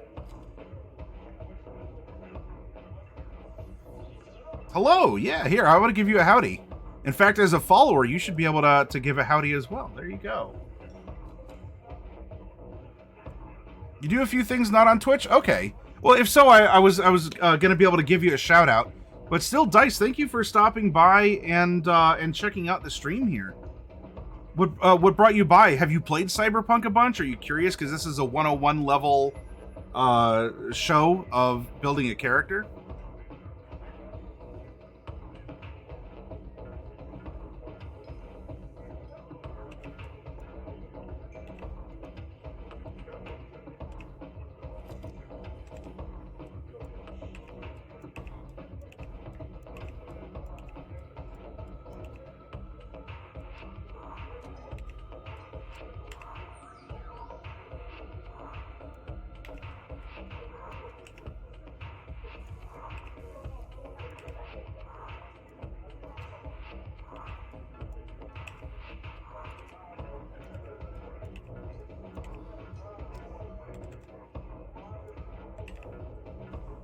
Hello, yeah, here, I want to give you a howdy. In fact, as a follower, you should be able to give a howdy as well. There you go. You do a few things not on Twitch? Okay. Well, if so, I was going to be able to give you a shout out. But still, Dice, thank you for stopping by and checking out the stream here. What brought you by? Have you played Cyberpunk a bunch? Are you curious? Because this is a 101 level show of building a character.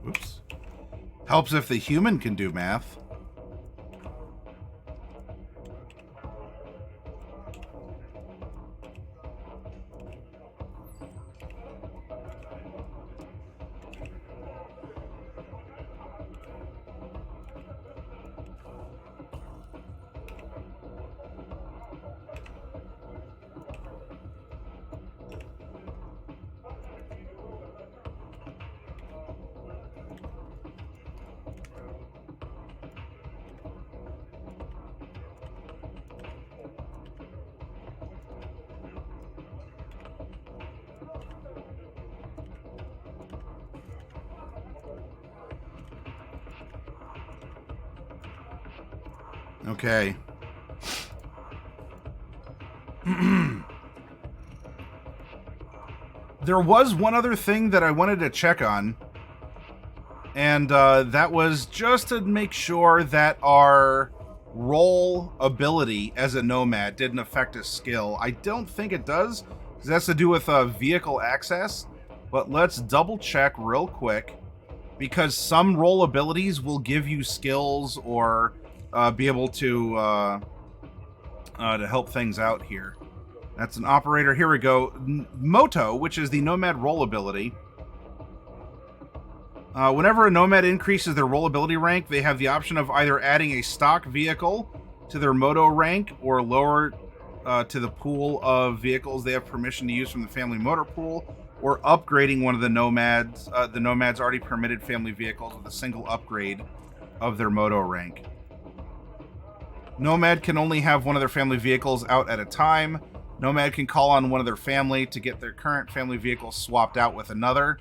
Oops. Helps if the human can do math. Okay. There was one other thing that I wanted to check on, and that was just to make sure that our roll ability as a Nomad didn't affect a skill. I don't think it does, because it has to do with vehicle access, but let's double check real quick, because some roll abilities will give you skills or be able to help things out here. That's an operator. Here we go. Moto, which is the Nomad roll ability. Whenever a Nomad increases their roll ability rank, they have the option of either adding a stock vehicle to their Moto rank or lower to the pool of vehicles they have permission to use from the family motor pool, or upgrading one of the Nomad's already permitted family vehicles with a single upgrade of their Moto rank. Nomad can only have one of their family vehicles out at a time. Nomad can call on one of their family to get their current family vehicle swapped out with another.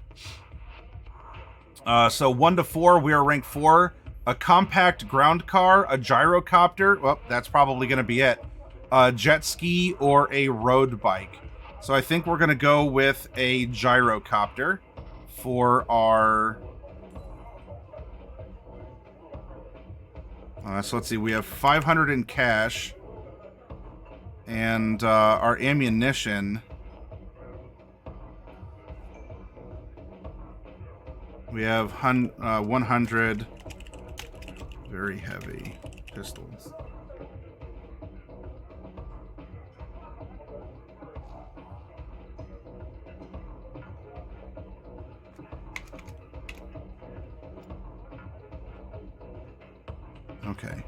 So 1 to 4, we are rank 4. A compact ground car, a gyrocopter, well, that's probably going to be it. A jet ski, or a road bike. So I think we're going to go with a gyrocopter for our... so let's see, we have 500 in cash, and our ammunition, we have 100 very heavy pistols. Okay.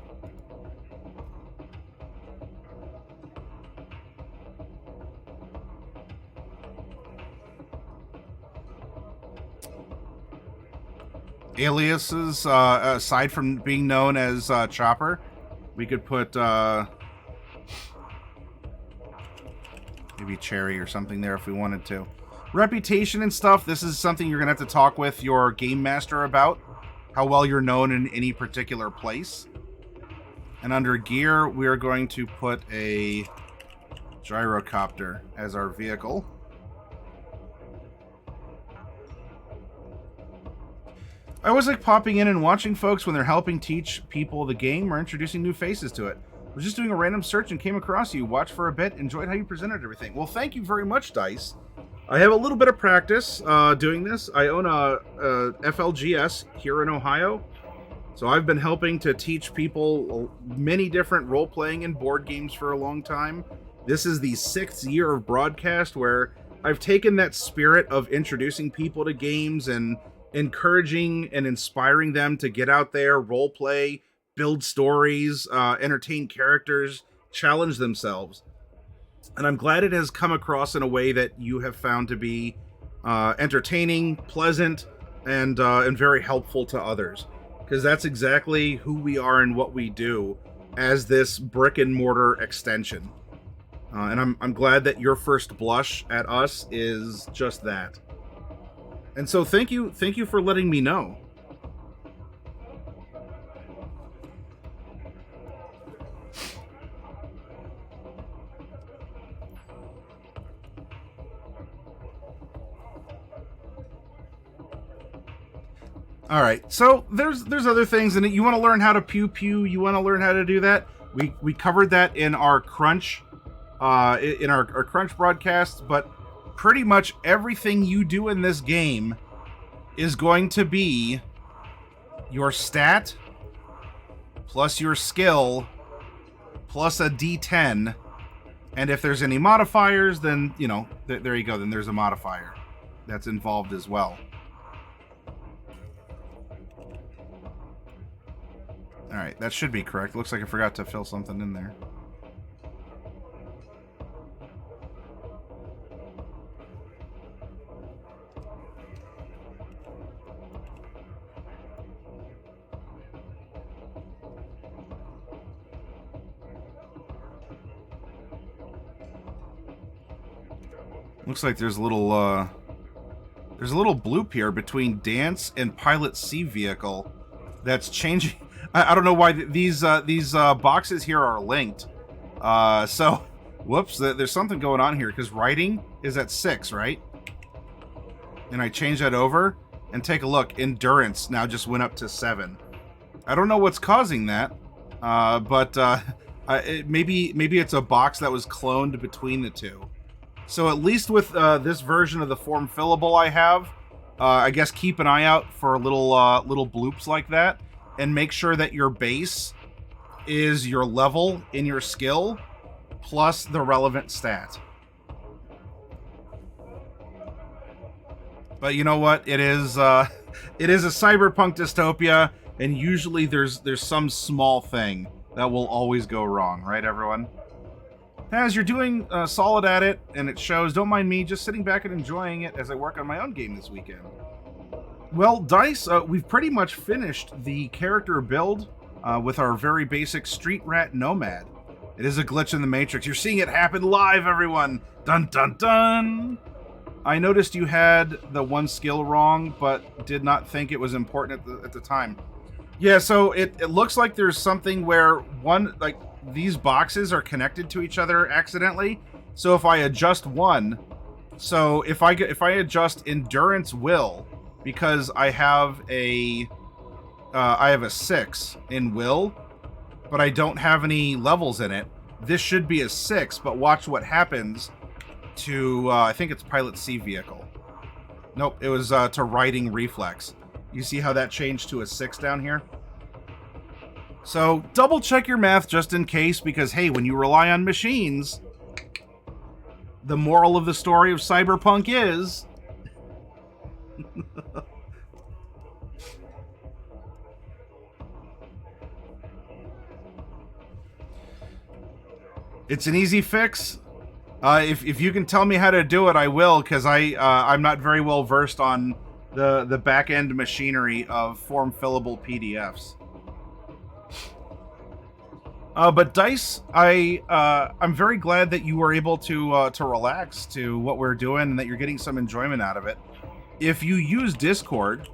aliases, aside from being known as Chopper, we could put maybe Cherry or something there if we wanted to. Reputation and stuff, this is something you're going to have to talk with your game master about, how well you're known in any particular place. And under gear, we're going to put a gyrocopter as our vehicle. I always like popping in and watching folks when they're helping teach people the game or introducing new faces to it. I was just doing a random search and came across you. Watched for a bit, enjoyed how you presented everything. Well, thank you very much, Dice. I have a little bit of practice doing this. I own a FLGS here in Ohio, so I've been helping to teach people many different role-playing and board games for a long time. This is the 6th year of broadcast where I've taken that spirit of introducing people to games and encouraging and inspiring them to get out there, role-play, build stories, entertain characters, challenge themselves. And I'm glad it has come across in a way that you have found to be entertaining, pleasant, and very helpful to others. Because that's exactly who we are and what we do as this brick and mortar extension. And I'm glad that your first blush at us is just that. And so thank you for letting me know. All right, so there's other things in it. You want to learn how to pew pew. You want to learn how to do that. We covered that in our crunch, in our crunch broadcast. But pretty much everything you do in this game is going to be your stat plus your skill plus a D10, and if there's any modifiers, then there you go. Then there's a modifier that's involved as well. Alright, that should be correct. Looks like I forgot to fill something in there. Looks like there's a little bloop here between dance and pilot C vehicle that's changing. I don't know why these boxes here are linked. So, whoops, there's something going on here, because writing is at 6, right? And I changed that over, and take a look. Endurance now just went up to 7. I don't know what's causing that, but maybe it's a box that was cloned between the two. So at least with this version of the form fillable I have, I guess keep an eye out for little bloops like that. And make sure that your base is your level in your skill plus the relevant stat. But you know what? It is a cyberpunk dystopia, and usually there's some small thing that will always go wrong, right, everyone? As you're doing solid at it, and it shows, don't mind me just sitting back and enjoying it as I work on my own game this weekend. Well, Dice, we've pretty much finished the character build with our very basic Streetrat Nomad. It is a glitch in the Matrix. You're seeing it happen live, everyone! Dun dun dun! I noticed you had the one skill wrong, but did not think it was important at the time. Yeah, so it looks like there's something where these boxes are connected to each other accidentally. So if I adjust one, so if I adjust endurance will, because I have a 6 in will, but I don't have any levels in it. This should be a 6, but watch what happens to, I think it's pilot C vehicle. Nope, it was to riding reflex. You see how that changed to a 6 down here? So double check your math just in case, because hey, when you rely on machines, the moral of the story of Cyberpunk is... It's an easy fix. If you can tell me how to do it, I will, because I'm not very well versed on the back end machinery of form fillable PDFs. But Dice, I'm very glad that you were able to relax to what we're doing and that you're getting some enjoyment out of it. If you use Discord,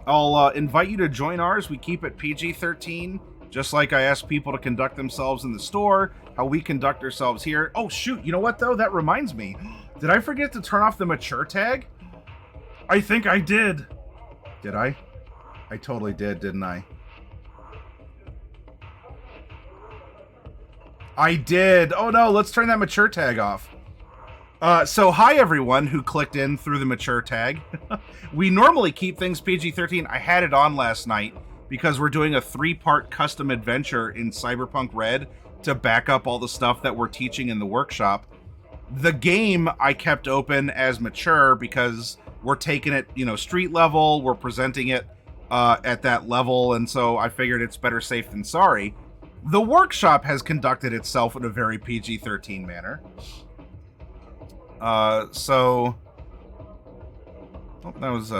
I'll invite you to join ours. We keep it PG-13, just like I ask people to conduct themselves in the store, how we conduct ourselves here. Oh shoot, you know what though? That reminds me. Did I forget to turn off the mature tag? I think I did. Did I? I totally did, didn't I? I did. Oh no, let's turn that mature tag off. So hi everyone who clicked in through the mature tag. We normally keep things PG-13. I had it on last night because we're doing a 3-part custom adventure in Cyberpunk Red to back up all the stuff that we're teaching in the workshop. The game I kept open as mature because we're taking it, you know, street level, we're presenting it at that level, and so I figured it's better safe than sorry. The workshop has conducted itself in a very PG-13 manner. So... Oh, that was,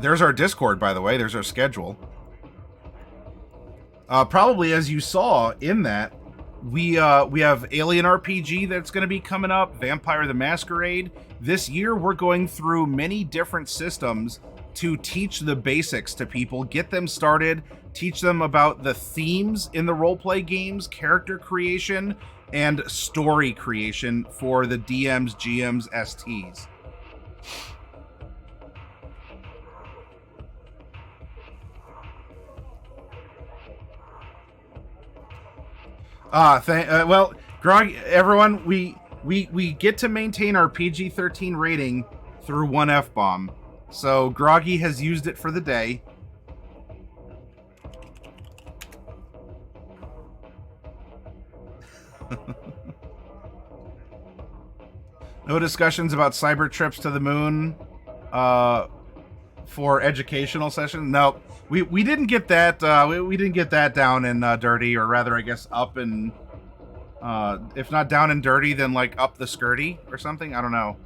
There's our Discord, by the way. There's our schedule. Probably, as you saw in that, we have Alien RPG that's going to be coming up, Vampire the Masquerade. This year, we're going through many different systems to teach the basics to people, get them started, teach them about the themes in the roleplay games, character creation, and story creation for the DMs, GMs, STs. Well, Grog, everyone, we get to maintain our PG-13 rating through one F-bomb. So Groggy has used it for the day. No discussions about cyber trips to the moon for educational sessions. No, we didn't get that. We didn't get that down in dirty, or rather, I guess up and if not down and dirty, then like up the skirty or something. I don't know.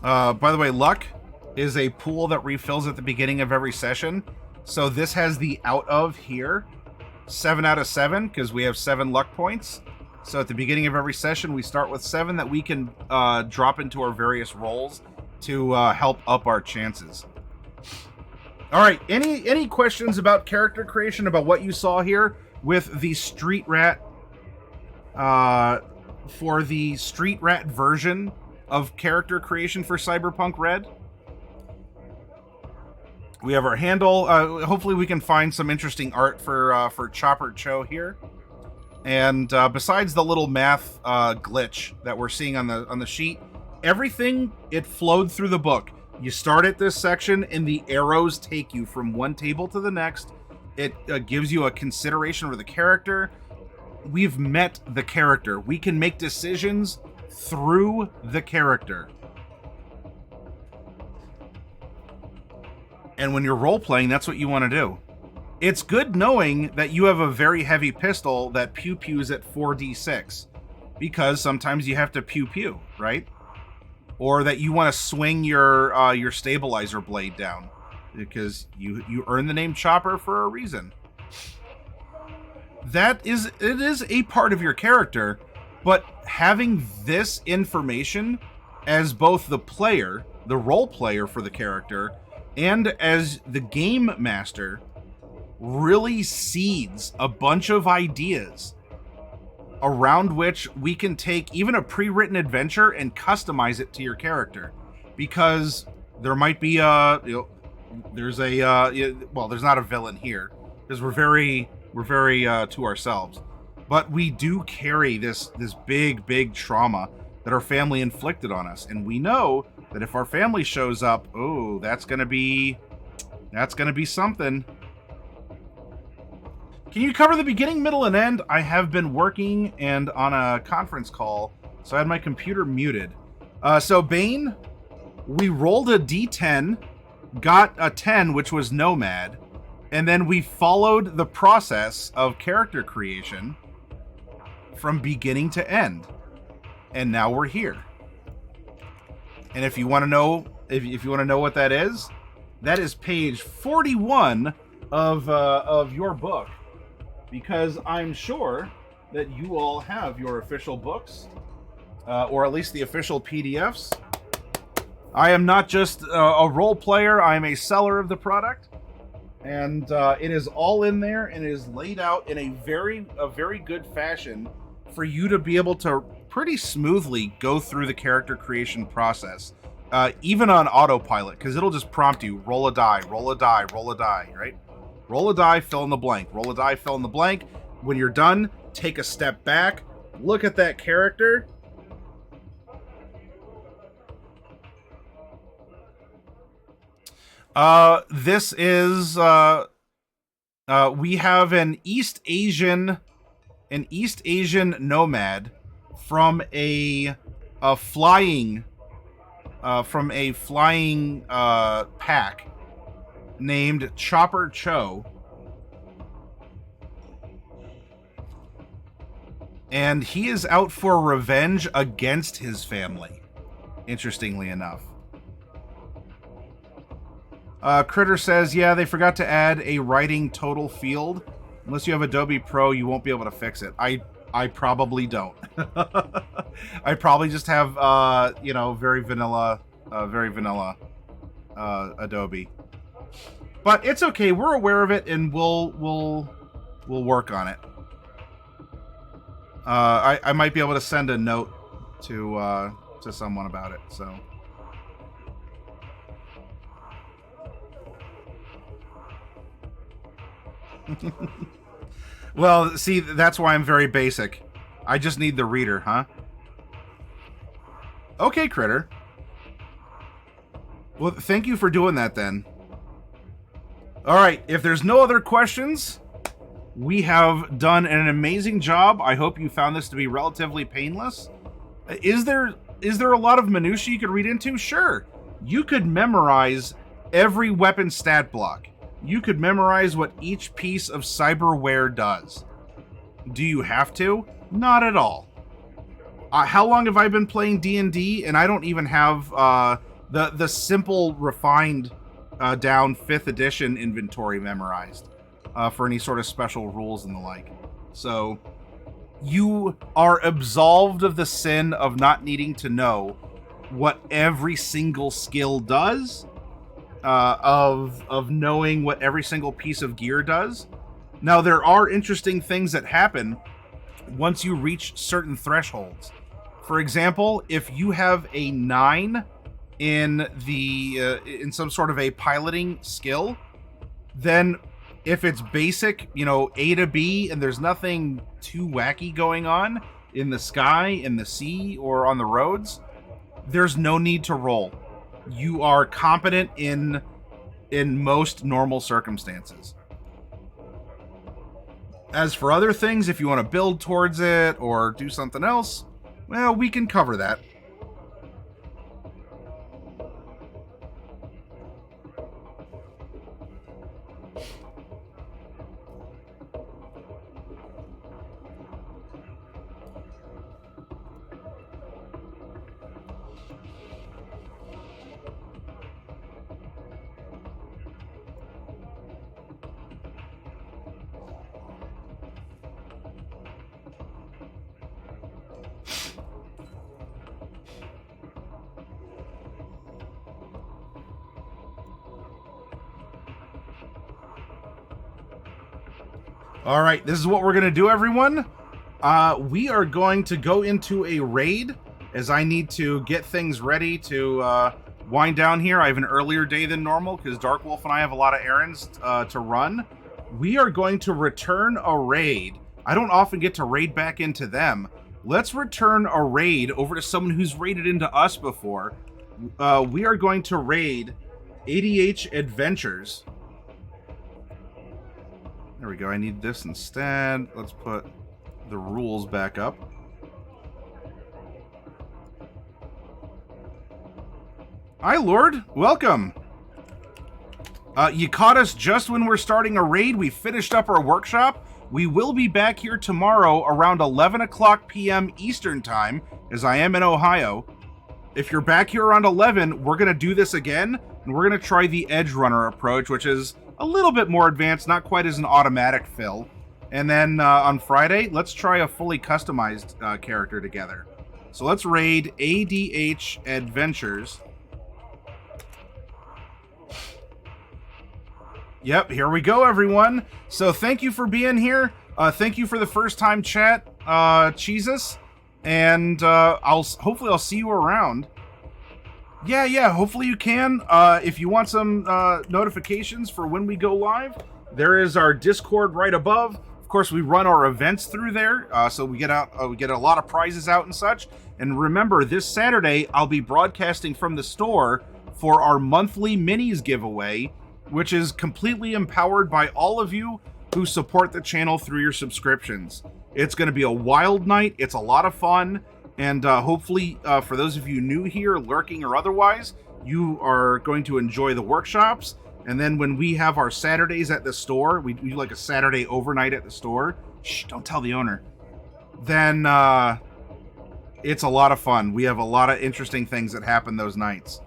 By the way, luck is a pool that refills at the beginning of every session. So this has the out of here. 7 out of 7, because we have 7 luck points. So at the beginning of every session, we start with 7 that we can drop into our various roles to help up our chances. All right, any questions about character creation, about what you saw here with the Streetrat, for the Streetrat version of character creation for Cyberpunk Red? We have our handle. Hopefully we can find some interesting art for Chopper Cho here. And besides the little math glitch that we're seeing on the sheet, everything, it flowed through the book. You start at this section and the arrows take you from one table to the next. It gives you a consideration for the character. We've met the character. We can make decisions through the character. And when you're role-playing, that's what you want to do. It's good knowing that you have a very heavy pistol that pew-pews at 4d6, because sometimes you have to pew-pew, right? Or that you want to swing your stabilizer blade down, because you earn the name Chopper for a reason. It is a part of your character, but having this information as both the player, the role player for the character, and as the game master, really seeds a bunch of ideas around which we can take even a pre-written adventure and customize it to your character. Because there might be there's not a villain here, because we're very to ourselves. But we do carry this big trauma that our family inflicted on us, and we know that if our family shows up, oh, that's gonna be something. Can you cover the beginning, middle, and end? I have been working and on a conference call, so I had my computer muted. So Bane, we rolled a d10, got a 10, which was Nomad, and then we followed the process of character creation from beginning to end. And now we're here. And if you want to know, if you want to know what that is page 41 of your book, because I'm sure that you all have your official books, or at least the official PDFs. I am not just a role player; I am a seller of the product, and it is all in there, and it is laid out in a very good fashion for you to be able to pretty smoothly go through the character creation process, even on autopilot, because it'll just prompt you, roll a die, roll a die, roll a die, right? Roll a die, fill in the blank. Roll a die, fill in the blank. When you're done, take a step back, look at that character. This is, we have an East Asian nomad from a flying pack named Chopper Cho. And he is out for revenge against his family, interestingly enough. Critter says, yeah, they forgot to add a writing total field. Unless you have Adobe Pro, you won't be able to fix it. I probably don't. I probably just have, very vanilla Adobe. But it's okay. We're aware of it, and we'll work on it. I might be able to send a note to someone about it. So. Well, see, that's why I'm very basic. I just need the reader, huh? Okay, Critter. Well, thank you for doing that, then. Alright, if there's no other questions, we have done an amazing job. I hope you found this to be relatively painless. Is there a lot of minutia you could read into? Sure. You could memorize every weapon stat block. You could memorize what each piece of cyberware does. Do you have to? Not at all. How long have I been playing D&D, and I don't even have the simple, refined down 5th edition inventory memorized for any sort of special rules and the like. So you are absolved of the sin of not needing to know what every single skill does, of knowing what every single piece of gear does. Now, there are interesting things that happen once you reach certain thresholds. For example, if you have a 9 in in some sort of a piloting skill, then if it's basic, A to B, and there's nothing too wacky going on in the sky, in the sea, or on the roads, there's no need to roll. You are competent in most normal circumstances. As for other things, if you want to build towards it or do something else, well, we can cover that. All right, this is what we're going to do, everyone. We are going to go into a raid, as I need to get things ready to wind down here. I have an earlier day than normal because Darkwolf and I have a lot of errands to run. We are going to return a raid. I don't often get to raid back into them. Let's return a raid over to someone who's raided into us before. We are going to raid ADH Adventures. There we go. I need this instead. Let's put the rules back up. Hi, Lord. Welcome. You caught us just when we're starting a raid. We finished up our workshop. We will be back here tomorrow around 11 o'clock p.m. Eastern Time, as I am in Ohio. If you're back here around 11, we're going to do this again, and we're going to try the Edge Runner approach, which is a little bit more advanced, not quite as an automatic fill. And then on Friday, let's try a fully customized character together. So let's raid ADH Adventures. Yep, here we go, everyone. So thank you for being here. Thank you for the first time chat, Jesus. And hopefully I'll see you around. Yeah, hopefully you can. If you want some notifications for when we go live, there is our Discord right above. Of course, we run our events through there, so we get a lot of prizes out and such. And remember, this Saturday I'll be broadcasting from the store for our monthly minis giveaway, which is completely empowered by all of you who support the channel through your subscriptions. It's going to be a wild night. It's a lot of fun. And hopefully, for those of you new here, lurking or otherwise, you are going to enjoy the workshops. And then when we have our Saturdays at the store, we do like a Saturday overnight at the store. Shh, don't tell the owner. Then it's a lot of fun. We have a lot of interesting things that happen those nights.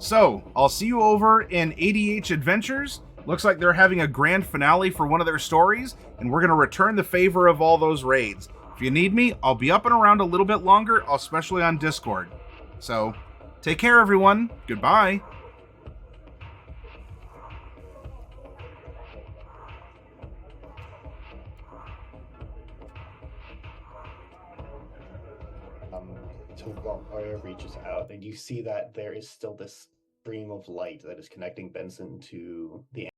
So, I'll see you over in ADH Adventures. Looks like they're having a grand finale for one of their stories, and we're going to return the favor of all those raids. If you need me, I'll be up and around a little bit longer, especially on Discord. So, take care, everyone. Goodbye. So while Arya reaches out, and you see that there is still this stream of light that is connecting Benson to the